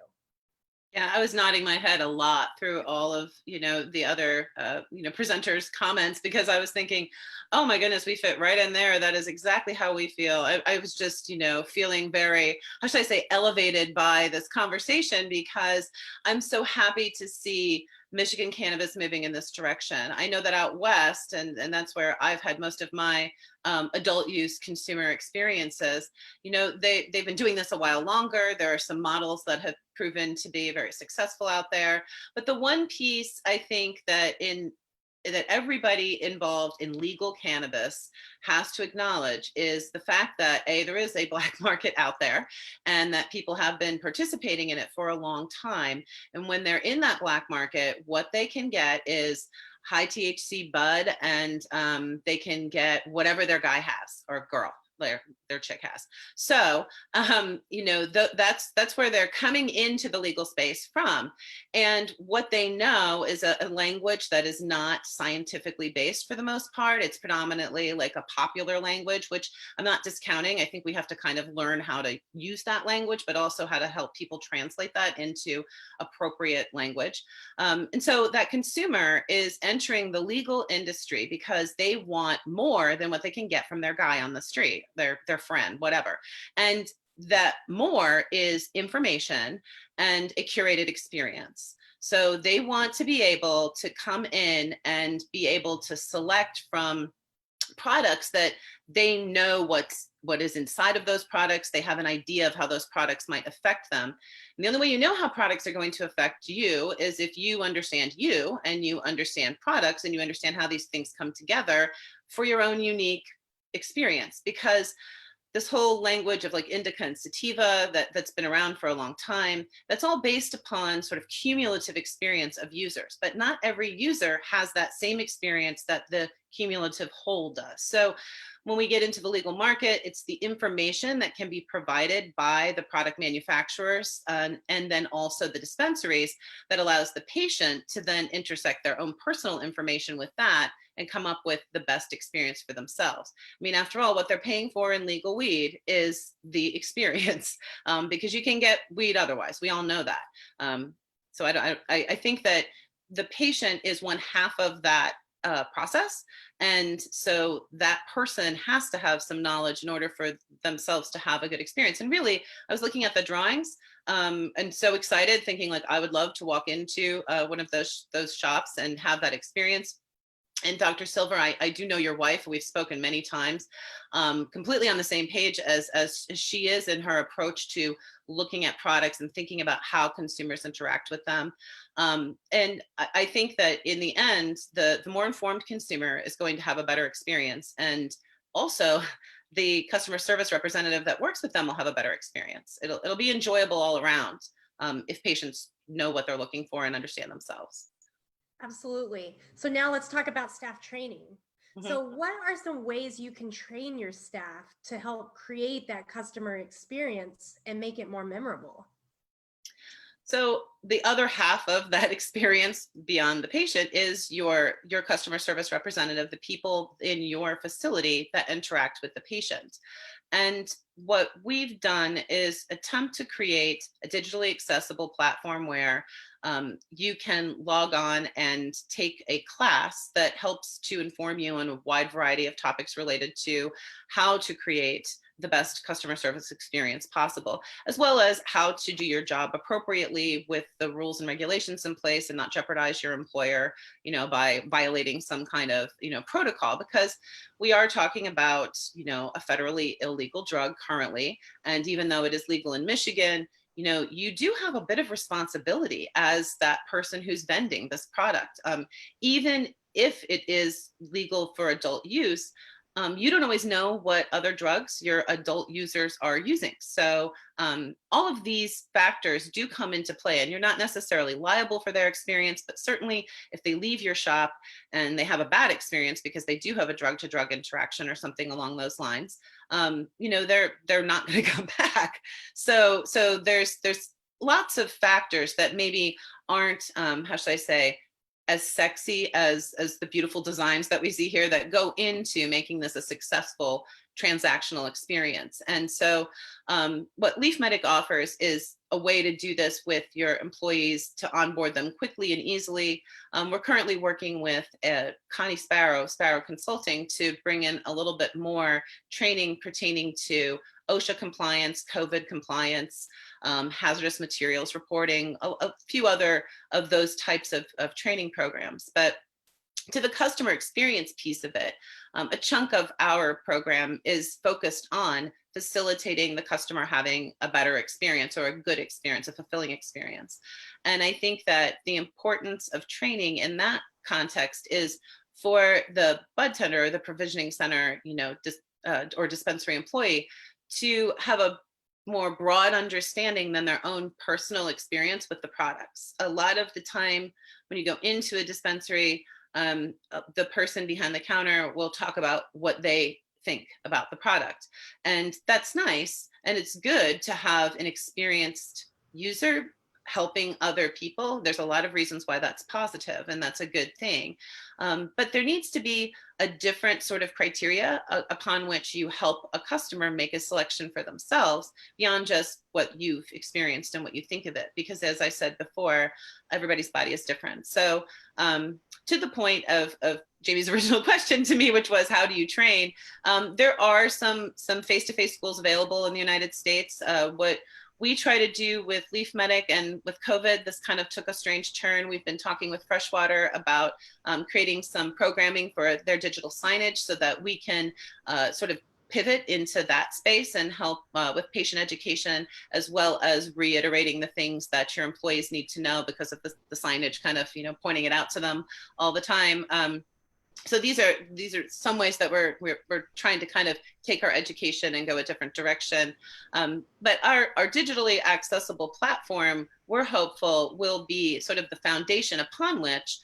Yeah, I was nodding my head a lot through all of, the other, presenters' comments, because I was thinking, oh my goodness, we fit right in there. That is exactly how we feel. I was just, feeling very, how should I say, elevated by this conversation, because I'm so happy to see Michigan cannabis moving in this direction. I know that out west, and that's where I've had most of my adult use consumer experiences, they've been doing this a while longer. There are some models that have proven to be very successful out there. But the one piece I think that everybody involved in legal cannabis has to acknowledge is the fact that there is a black market out there, and that people have been participating in it for a long time. And when they're in that black market, what they can get is high THC bud, and they can get whatever their guy has or girl, their chick has. So that's where they're coming into the legal space from. And what they know is a language that is not scientifically based for the most part. It's predominantly like a popular language, which I'm not discounting. I think we have to kind of learn how to use that language, but also how to help people translate that into appropriate language. And so that consumer is entering the legal industry because they want more than what they can get from their guy on the street, their friend, whatever. And that more is information and a curated experience. So they want to be able to come in and be able to select from products that they know what is inside of those products. They have an idea of how those products might affect them. And the only way you know how products are going to affect you is if you understand you, and you understand products, and you understand how these things come together for your own unique experience. Because this whole language of like indica and sativa that's been around for a long time, that's all based upon sort of cumulative experience of users, but not every user has that same experience that the cumulative whole does. So when we get into the legal market, it's the information that can be provided by the product manufacturers, and then also the dispensaries, that allows the patient to then intersect their own personal information with that and come up with the best experience for themselves. I mean, after all, what they're paying for in legal weed is the experience, because you can get weed otherwise. We all know that. So I think that the patient is one half of that process. And so that person has to have some knowledge in order for themselves to have a good experience. And really, I was looking at the drawings, and so excited, thinking like I would love to walk into one of those shops and have that experience. And Dr. Silver, I do know your wife. We've spoken many times, completely on the same page as she is in her approach to looking at products and thinking about how consumers interact with them. And I think that in the end, the more informed consumer is going to have a better experience. And also, the customer service representative that works with them will have a better experience. It'll be enjoyable all around, if patients know what they're looking for and understand themselves. Absolutely. So now let's talk about staff training. Mhm. So what are some ways you can train your staff to help create that customer experience and make it more memorable? So the other half of that experience beyond the patient is your customer service representative, the people in your facility that interact with the patient. And what we've done is attempt to create a digitally accessible platform where you can log on and take a class that helps to inform you on a wide variety of topics related to how to create the best customer service experience possible, as well as how to do your job appropriately with the rules and regulations in place and not jeopardize your employer, by violating some kind of, protocol, because we are talking about, a federally illegal drug currently. And even though it is legal in Michigan, you do have a bit of responsibility as that person who's vending this product. Even if it is legal for adult use, you don't always know what other drugs your adult users are using. So all of these factors do come into play, and you're not necessarily liable for their experience, but certainly if they leave your shop and they have a bad experience because they do have a drug to drug interaction or something along those lines, they're not going to come back. So there's lots of factors that maybe aren't, how should I say, as sexy as the beautiful designs that we see here that go into making this a successful transactional experience. And so what Leaf Medic offers is a way to do this with your employees, to onboard them quickly and easily. We're currently working with Connie Sparrow Consulting, to bring in a little bit more training pertaining to OSHA compliance, COVID compliance, hazardous materials reporting, a few other of those types of training programs. But to the customer experience piece of it, a chunk of our program is focused on facilitating the customer having a better experience, or a good experience, a fulfilling experience. And I think that the importance of training in that context is for the bud tender or the provisioning center, or dispensary employee, to have a more broad understanding than their own personal experience with the products. A lot of the time when you go into a dispensary, the person behind the counter will talk about what they think about the product. And that's nice. And it's good to have an experienced user helping other people. There's a lot of reasons why that's positive, and that's a good thing. But there needs to be a different sort of criteria upon which you help a customer make a selection for themselves, beyond just what you've experienced and what you think of it. Because as I said before, everybody's body is different. So to the point of Jamie's original question to me, which was, how do you train? There are some face-to-face schools available in the United States. What we try to do with Leaf Medic, and with COVID, this kind of took a strange turn. We've been talking with Freshwater about creating some programming for their digital signage, so that we can sort of pivot into that space and help with patient education, as well as reiterating the things that your employees need to know because of the signage kind of, pointing it out to them all the time. So these are some ways that we're trying to kind of take our education and go a different direction. But our digitally accessible platform, we're hopeful, will be sort of the foundation upon which,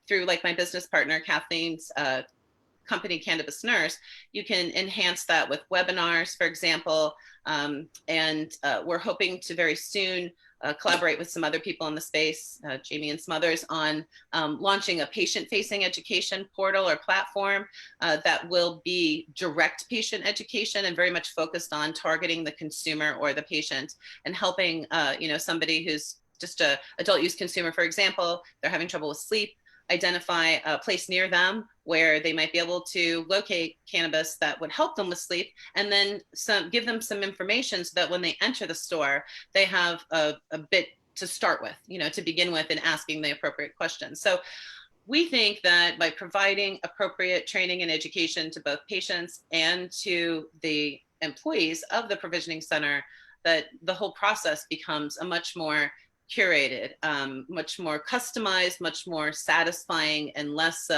through like my business partner Kathleen's company Cannabis Nurse, you can enhance that with webinars, for example. And we're hoping to very soon collaborate with some other people in the space, Jamie and some others, on launching a patient-facing education portal or platform that will be direct patient education, and very much focused on targeting the consumer or the patient, and helping somebody who's just a adult use consumer, for example, they're having trouble with sleep, identify a place near them where they might be able to locate cannabis that would help them with sleep, and then give them some information so that when they enter the store, they have a bit to start with, to begin with, and asking the appropriate questions. So we think that by providing appropriate training and education to both patients and to the employees of the provisioning center, that the whole process becomes a much more curated, much more customized, much more satisfying, and less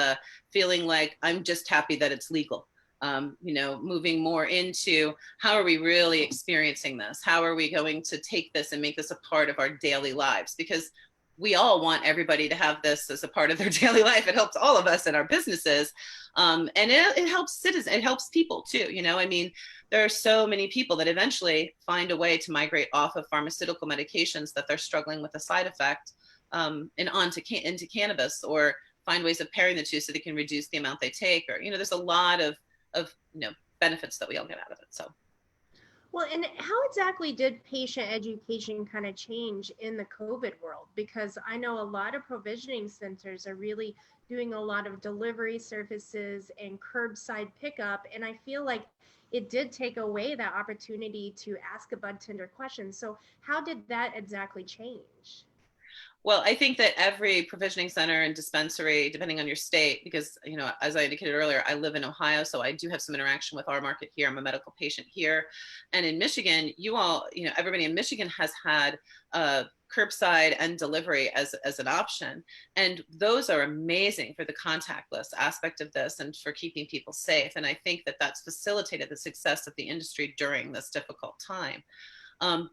feeling like I'm just happy that it's legal. Moving more into, how are we really experiencing this? How are we going to take this and make this a part of our daily lives? Because we all want everybody to have this as a part of their daily life. It helps all of us in our businesses. And it helps citizens, it helps people too. There are so many people that eventually find a way to migrate off of pharmaceutical medications that they're struggling with a side effect, and into cannabis, or find ways of pairing the two so they can reduce the amount they take, or, there's a lot of benefits that we all get out of it. So. Well, and how exactly did patient education kind of change in the COVID world? Because I know a lot of provisioning centers are really doing a lot of delivery services and curbside pickup. And I feel like it did take away that opportunity to ask a bud tender question. So how did that exactly change? Well, I think that every provisioning center and dispensary, depending on your state, because, as I indicated earlier, I live in Ohio, so I do have some interaction with our market here. I'm a medical patient here. And in Michigan, everybody in Michigan has had curbside and delivery as an option. And those are amazing for the contactless aspect of this and for keeping people safe. And I think that that's facilitated the success of the industry during this difficult time.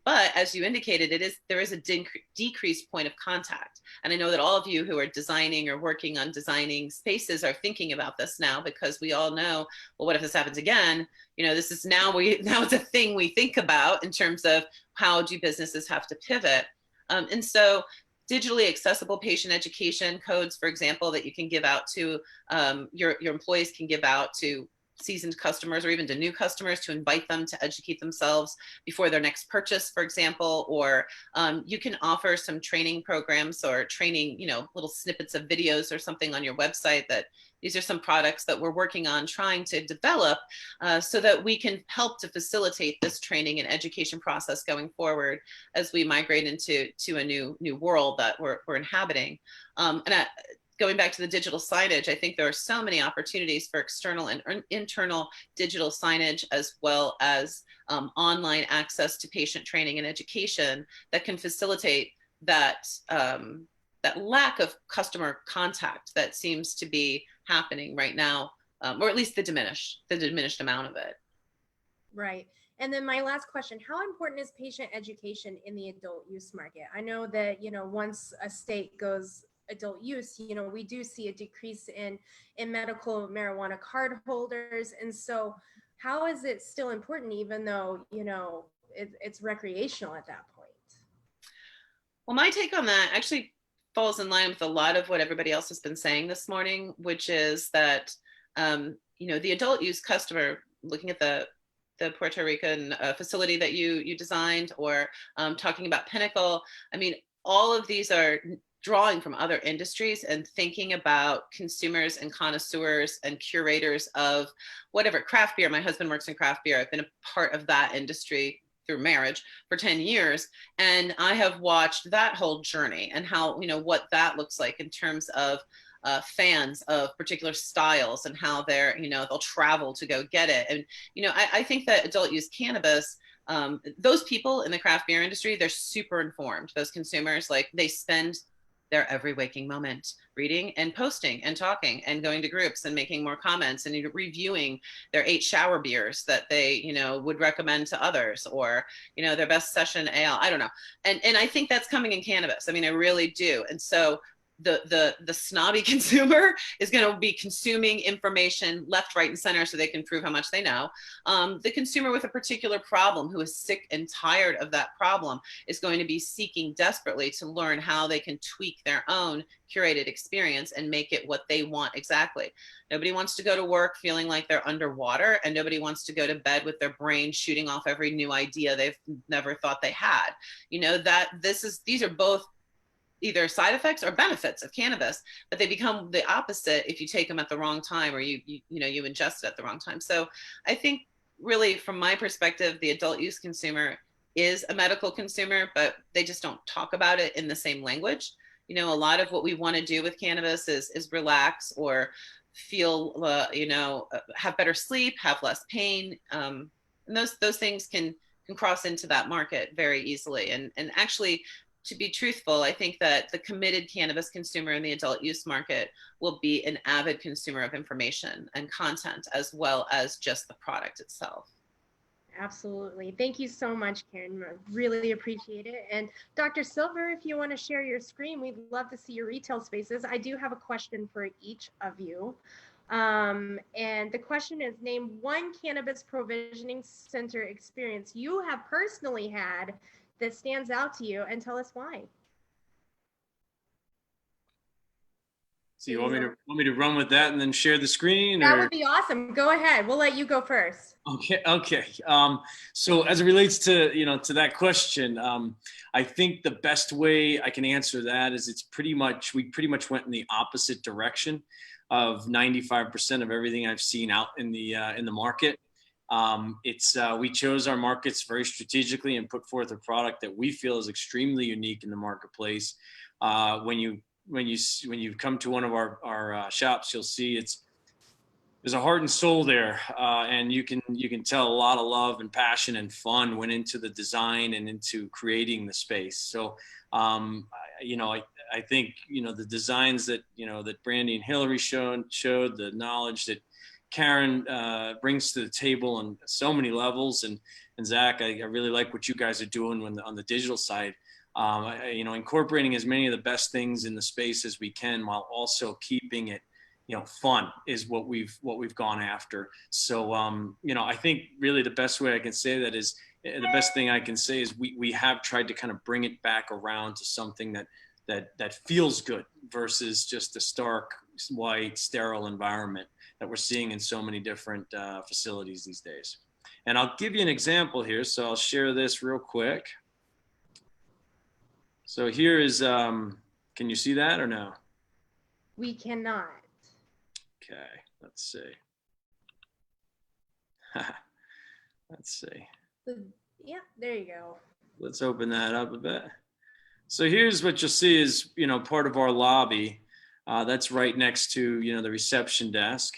But as you indicated, there is a decreased point of contact. And I know that all of you who are designing or working on designing spaces are thinking about this now, because we all know, well, what if this happens again? This is now it's a thing we think about in terms of how do businesses have to pivot. And so digitally accessible patient education codes, for example, that you can give out to your employees can give out to seasoned customers or even to new customers to invite them to educate themselves before their next purchase, for example. Or you can offer some training programs or training, little snippets of videos or something on your website. That these are some products that we're working on trying to develop so that we can help to facilitate this training and education process going forward as we migrate into a new world that we're inhabiting. Going back to the digital signage, I think there are so many opportunities for external and internal digital signage, as well as online access to patient training and education that can facilitate that that lack of customer contact that seems to be happening right now, or at least the diminished amount of it. Right. And then my last question, how important is patient education in the adult use market? I know that, once a state goes adult use, we do see a decrease in medical marijuana card holders. And so how is it still important, even though, it's recreational at that point? Well, my take on that actually falls in line with a lot of what everybody else has been saying this morning, which is that, the adult use customer, looking at the Puerto Rican facility that you designed, or talking about Pinnacle, I mean, all of these are drawing from other industries and thinking about consumers and connoisseurs and curators of whatever craft beer. My husband works in craft beer. I've been a part of that industry through marriage for 10 years. And I have watched that whole journey and how, what that looks like in terms of fans of particular styles and how they'll travel to go get it. And, I think that adult use cannabis, those people in the craft beer industry, they're super informed. Those consumers, like, they spend their every waking moment reading and posting and talking and going to groups and making more comments and reviewing their 8 shower beers that they, would recommend to others, or, their best session ale. I don't know. And I think that's coming in cannabis. I mean, I really do. And so the snobby consumer is going to be consuming information left, right, and center so they can prove how much they know. The consumer with a particular problem, who is sick and tired of that problem, is going to be seeking desperately to learn how they can tweak their own curated experience and make it what they want exactly. Nobody wants to go to work feeling like they're underwater, and nobody wants to go to bed with their brain shooting off every new idea they've never thought they had. These are both either side effects or benefits of cannabis, but they become the opposite if you take them at the wrong time, or you ingest it at the wrong time. So I think, really, from my perspective, the adult use consumer is a medical consumer, but they just don't talk about it in the same language. A lot of what we want to do with cannabis is relax or feel, have better sleep, have less pain. And those things can cross into that market very easily. And actually, to be truthful, I think that the committed cannabis consumer in the adult use market will be an avid consumer of information and content, as well as just the product itself. Absolutely. Thank you so much, Karen. I really appreciate it. And Dr. Silver, if you want to share your screen, we'd love to see your retail spaces. I do have a question for each of you. And the question is, name one cannabis provisioning center experience you have personally had that stands out to you, and tell us why. So you want me to run with that and then share the screen? That would be awesome. Go ahead. We'll let you go first. Okay. So as it relates to that question, I think the best way I can answer that is we pretty much went in the opposite direction of 95% of everything I've seen out in the market. We chose our markets very strategically and put forth a product that we feel is extremely unique in the marketplace. When you come to one of our shops, you'll see there's a heart and soul there, and you can tell a lot of love and passion and fun went into the design and into creating the space. So I think the designs that that Brandy and Hillary showed the knowledge that Karen brings to the table on so many levels, and Zach, I really like what you guys are doing on the digital side. Incorporating as many of the best things in the space as we can, while also keeping it, fun, is what we've gone after. So, I think really the best way I can say that is, the best thing I can say is we have tried to kind of bring it back around to something that that feels good versus just a stark white sterile environment that we're seeing in so many different facilities these days. And I'll give you an example here. So I'll share this real quick. So here is, can you see that or no? We cannot. Okay, let's see. Let's see. Yeah, there you go. Let's open that up a bit. So here's what you'll see is, part of our lobby. That's right next to, the reception desk.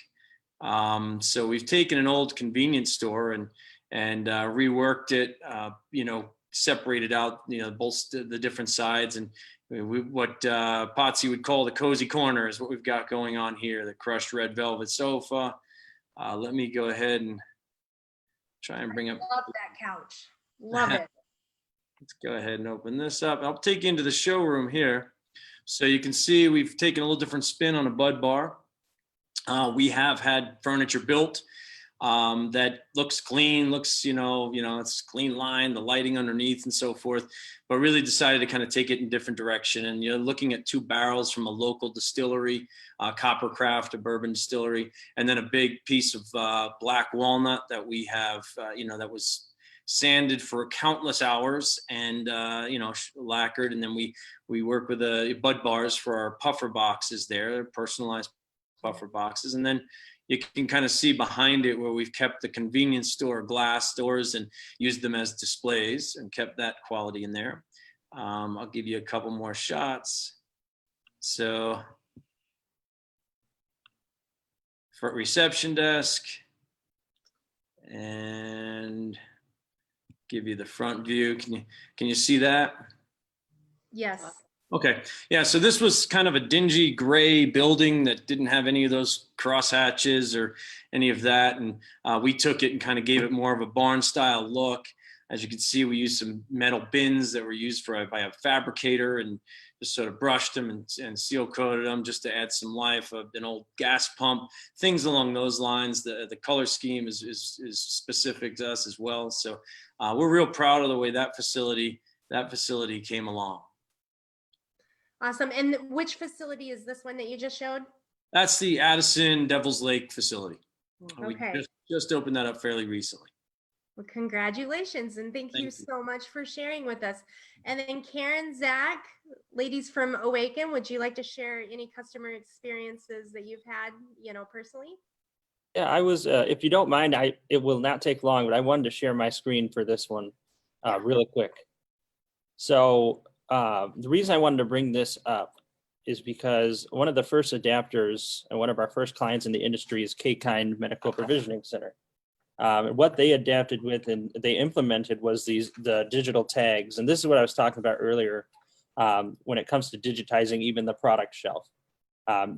So we've taken an old convenience store and reworked it, separated out, both the different sides, and what Potsy would call the cozy corner is what we've got going on here. The crushed red velvet sofa. Let me go ahead and try and bring up. Love that couch. Love it. Let's go ahead and open this up. I'll take you into the showroom here. So you can see we've taken a little different spin on a bud bar. We have had furniture built that looks clean, looks, it's clean line, the lighting underneath and so forth, but really decided to kind of take it in a different direction. And you're looking at 2 barrels from a local distillery, Coppercraft, a bourbon distillery, and then a big piece of black walnut that we have, that was sanded for countless hours and, lacquered. And then we work with bud bars for our puffer boxes there, personalized puffer boxes. And then you can kind of see behind it where we've kept the convenience store glass doors and used them as displays and kept that quality in there. I'll give you a couple more shots. So for reception desk, and give you the front view. Can you see that? Yes. Okay. Yeah. So this was kind of a dingy gray building that didn't have any of those crosshatches or any of that. And we took it and kind of gave it more of a barn style look. As you can see, we used some metal bins that were used by a fabricator and just sort of brushed them and seal coated them just to add some life. An old gas pump, things along those lines. The color scheme is specific to us as well. So we're real proud of the way that facility came along. Awesome. And which facility is this one that you just showed? That's the Addison Devil's Lake facility. Okay. We just opened that up fairly recently. Well, congratulations. And thank you so much for sharing with us. And then Karen, Zach, ladies from Awaken, would you like to share any customer experiences that you've had, personally? Yeah, I was, if you don't mind, it will not take long, but I wanted to share my screen for this one really quick. So the reason I wanted to bring this up is because one of the first adapters and one of our first clients in the industry is K-Kind Medical Provisioning Center. What they adapted with and they implemented was the digital tags. And this is what I was talking about earlier when it comes to digitizing even the product shelf,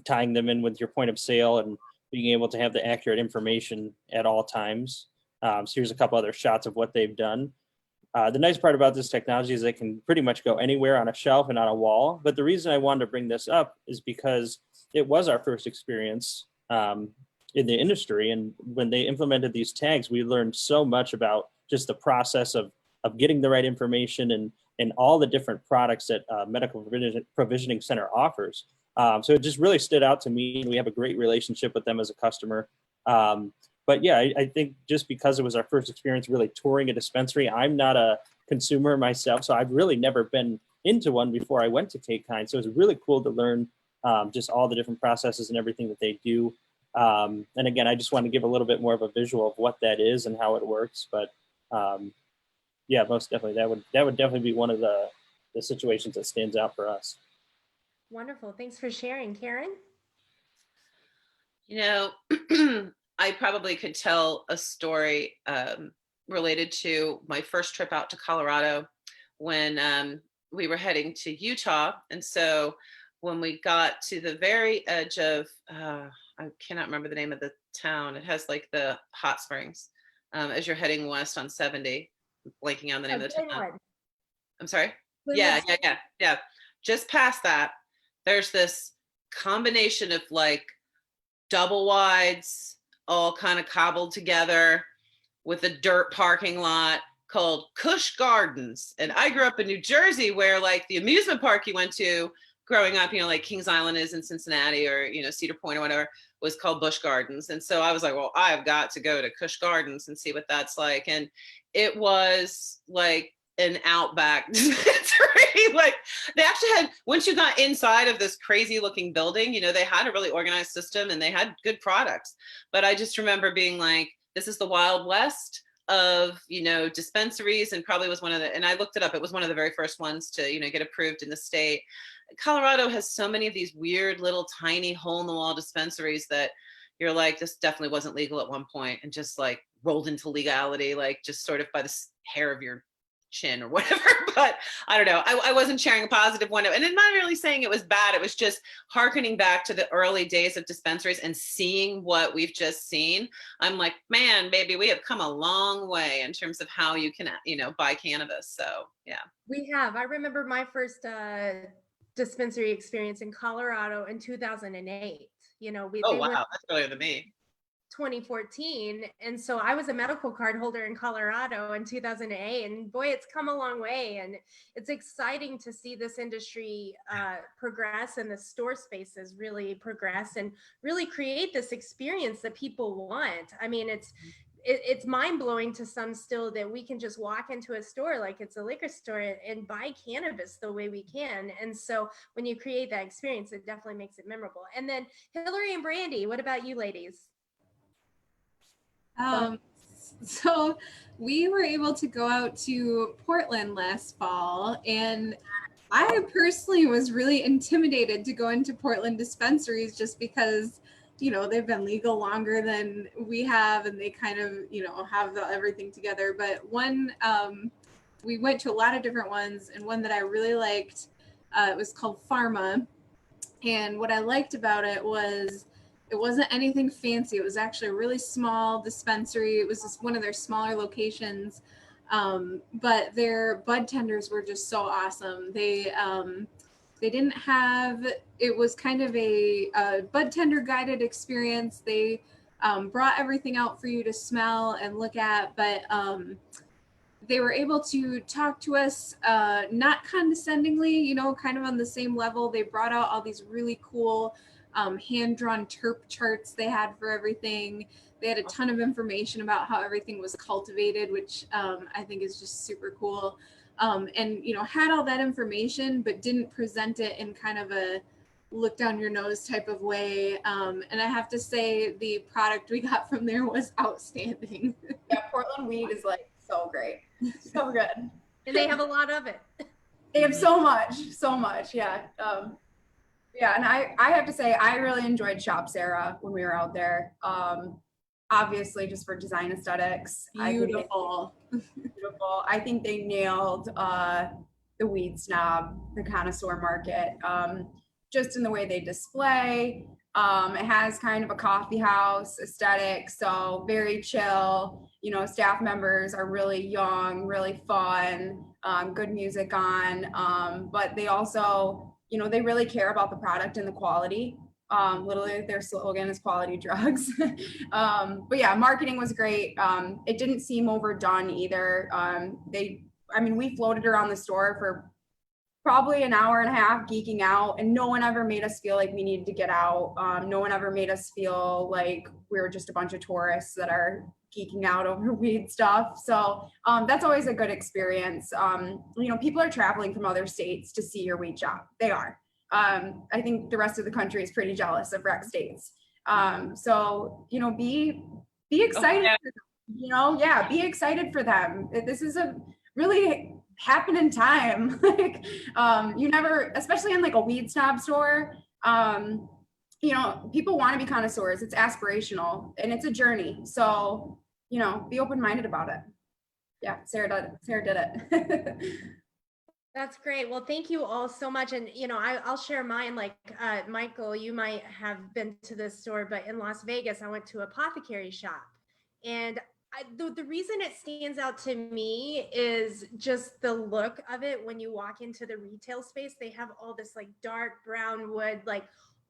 tying them in with your point of sale and being able to have the accurate information at all times. So here's a couple other shots of what they've done. The nice part about this technology is it can pretty much go anywhere on a shelf and on a wall. But the reason I wanted to bring this up is because it was our first experience in the industry. And when they implemented these tags, we learned so much about just the process of getting the right information and all the different products that Medical Provisioning Center offers. So it just really stood out to me. And we have a great relationship with them as a customer. But yeah, I think just because it was our first experience really touring a dispensary, I'm not a consumer myself, so I've really never been into one before I went to K-Kind. So it was really cool to learn just all the different processes and everything that they do. And again, I just want to give a little bit more of a visual of what that is and how it works. But yeah, most definitely, that would definitely be one of the situations that stands out for us. Wonderful. Thanks for sharing, Karen. I probably could tell a story related to my first trip out to Colorado when we were heading to Utah. And so when we got to the very edge of, I cannot remember the name of the town. It has like the hot springs as you're heading west on 70. I'm blanking on the name of the town. I'm sorry? Yeah. Just past that, there's this combination of like double wides, all kind of cobbled together with a dirt parking lot called Kush Gardens. And I grew up in New Jersey, where like the amusement park you went to growing up, like Kings Island is in Cincinnati, or, Cedar Point or whatever, was called Busch Gardens. And so I was like, well, I've got to go to Kush Gardens and see what that's like. And it was like an outback dispensary. Like, they actually had, once you got inside of this crazy looking building, they had a really organized system and they had good products. But I just remember being like, this is the Wild West of, dispensaries, and probably was one of the, and I looked it up, it was one of the very first ones to, get approved in the state. Colorado has so many of these weird little tiny hole in the wall dispensaries that you're like, this definitely wasn't legal at one point and just like rolled into legality, like just sort of by the hair of your chin or whatever. But I don't know. I wasn't sharing a positive one. And I'm not really saying it was bad. It was just hearkening back to the early days of dispensaries and seeing what we've just seen. I'm like, man, baby, we have come a long way in terms of how you can, buy cannabis. So yeah. We have. I remember my first dispensary experience in Colorado in 2008. Oh, wow. That's earlier than me. 2014. And so I was a medical card holder in Colorado in 2008, and boy, it's come a long way. And it's exciting to see this industry progress, and the store spaces really progress and really create this experience that people want. I mean, it's mind-blowing to some still that we can just walk into a store like it's a liquor store and buy cannabis the way we can. And so when you create that experience, it definitely makes it memorable. And then Hillary and Brandy, what about you ladies? So we were able to go out to Portland last fall, and I personally was really intimidated to go into Portland dispensaries just because, they've been legal longer than we have, and they kind of, have everything together. But we went to a lot of different ones, and one that I really liked, it was called Pharma. And what I liked about it was, it wasn't anything fancy. It was actually a really small dispensary. It was just one of their smaller locations. But their bud tenders were just so awesome. They didn't have, it was kind of a bud tender guided experience. They brought everything out for you to smell and look at, but they were able to talk to us, not condescendingly, kind of on the same level. They brought out all these really cool hand-drawn terp charts they had for everything. They had a ton of information about how everything was cultivated, which I think is just super cool. And, had all that information, but didn't present it in kind of a look down your nose type of way. And I have to say the product we got from there was outstanding. Yeah, Portland weed is like so great. So good. And they have a lot of it. They have so much. Yeah. Yeah, and I have to say, I really enjoyed Shop Sarah when we were out there. Obviously, just for design aesthetics. Beautiful. Beautiful. I think they nailed the weed snob, the connoisseur market, just in the way they display. It has kind of a coffee house aesthetic, so very chill. Staff members are really young, really fun, good music on, but they also, they really care about the product and the quality. Literally their slogan is quality drugs. But yeah, marketing was great. It didn't seem overdone either. We floated around the store for probably an hour and a half geeking out, and no one ever made us feel like we needed to get out. No one ever made us feel like we were just a bunch of tourists that are geeking out over weed stuff. So that's always a good experience. People are traveling from other states to see your weed shop. They are. I think the rest of the country is pretty jealous of rec states. So, be excited. Oh, yeah. Be excited for them. This is a really happening time. Like, you never, especially in like a weed snob store, people want to be connoisseurs. It's aspirational and it's a journey. So, be open-minded about it. Yeah, Sarah did it. That's great. Well, thank you all so much. And, I'll share mine. Like, Michael, you might have been to this store, but in Las Vegas, I went to Apothecary Shop. And the reason it stands out to me is just the look of it. When you walk into the retail space, they have all this like dark brown wood, like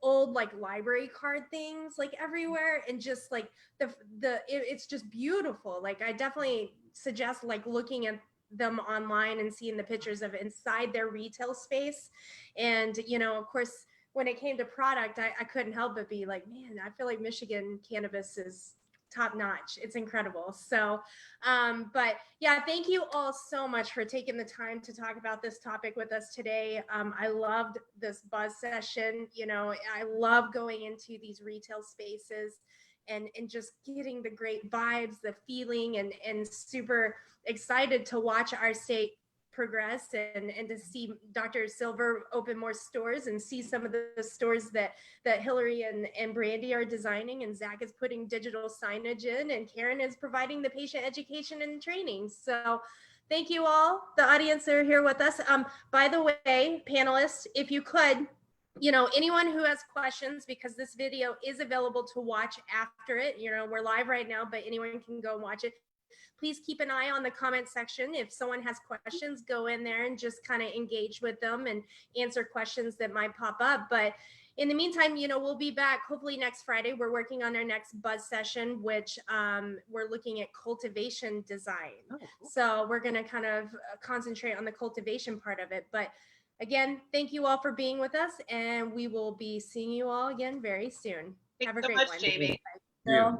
old like library card things like everywhere, and just like it's just beautiful. Like, I definitely suggest like looking at them online and seeing the pictures of inside their retail space. And, you know, of course, when it came to product, I couldn't help but be like, man, I feel like Michigan cannabis is top notch. It's incredible. So, but yeah, thank you all so much for taking the time to talk about this topic with us today. I loved this buzz session. You know, I love going into these retail spaces and just getting the great vibes, the feeling, and super excited to watch our state progress and to see Dr. Silver open more stores and see some of the stores that Hillary and Brandy are designing, and Zach is putting digital signage in, and Karen is providing the patient education and training. So thank you all, the audience that are here with us. By the way, panelists, if you could, you know, anyone who has questions, because this video is available to watch after it, you know, we're live right now, but anyone can go and watch it. Please keep an eye on the comment section. If someone has questions, go in there and just kind of engage with them and answer questions that might pop up. But in the meantime, you know, we'll be back hopefully next Friday. We're working on our next buzz session, which we're looking at cultivation design. Oh, cool. So we're going to kind of concentrate on the cultivation part of it. But again, thank you all for being with us, and we will be seeing you all again very soon. Thanks Have a so great much, one. Jamie. Yeah.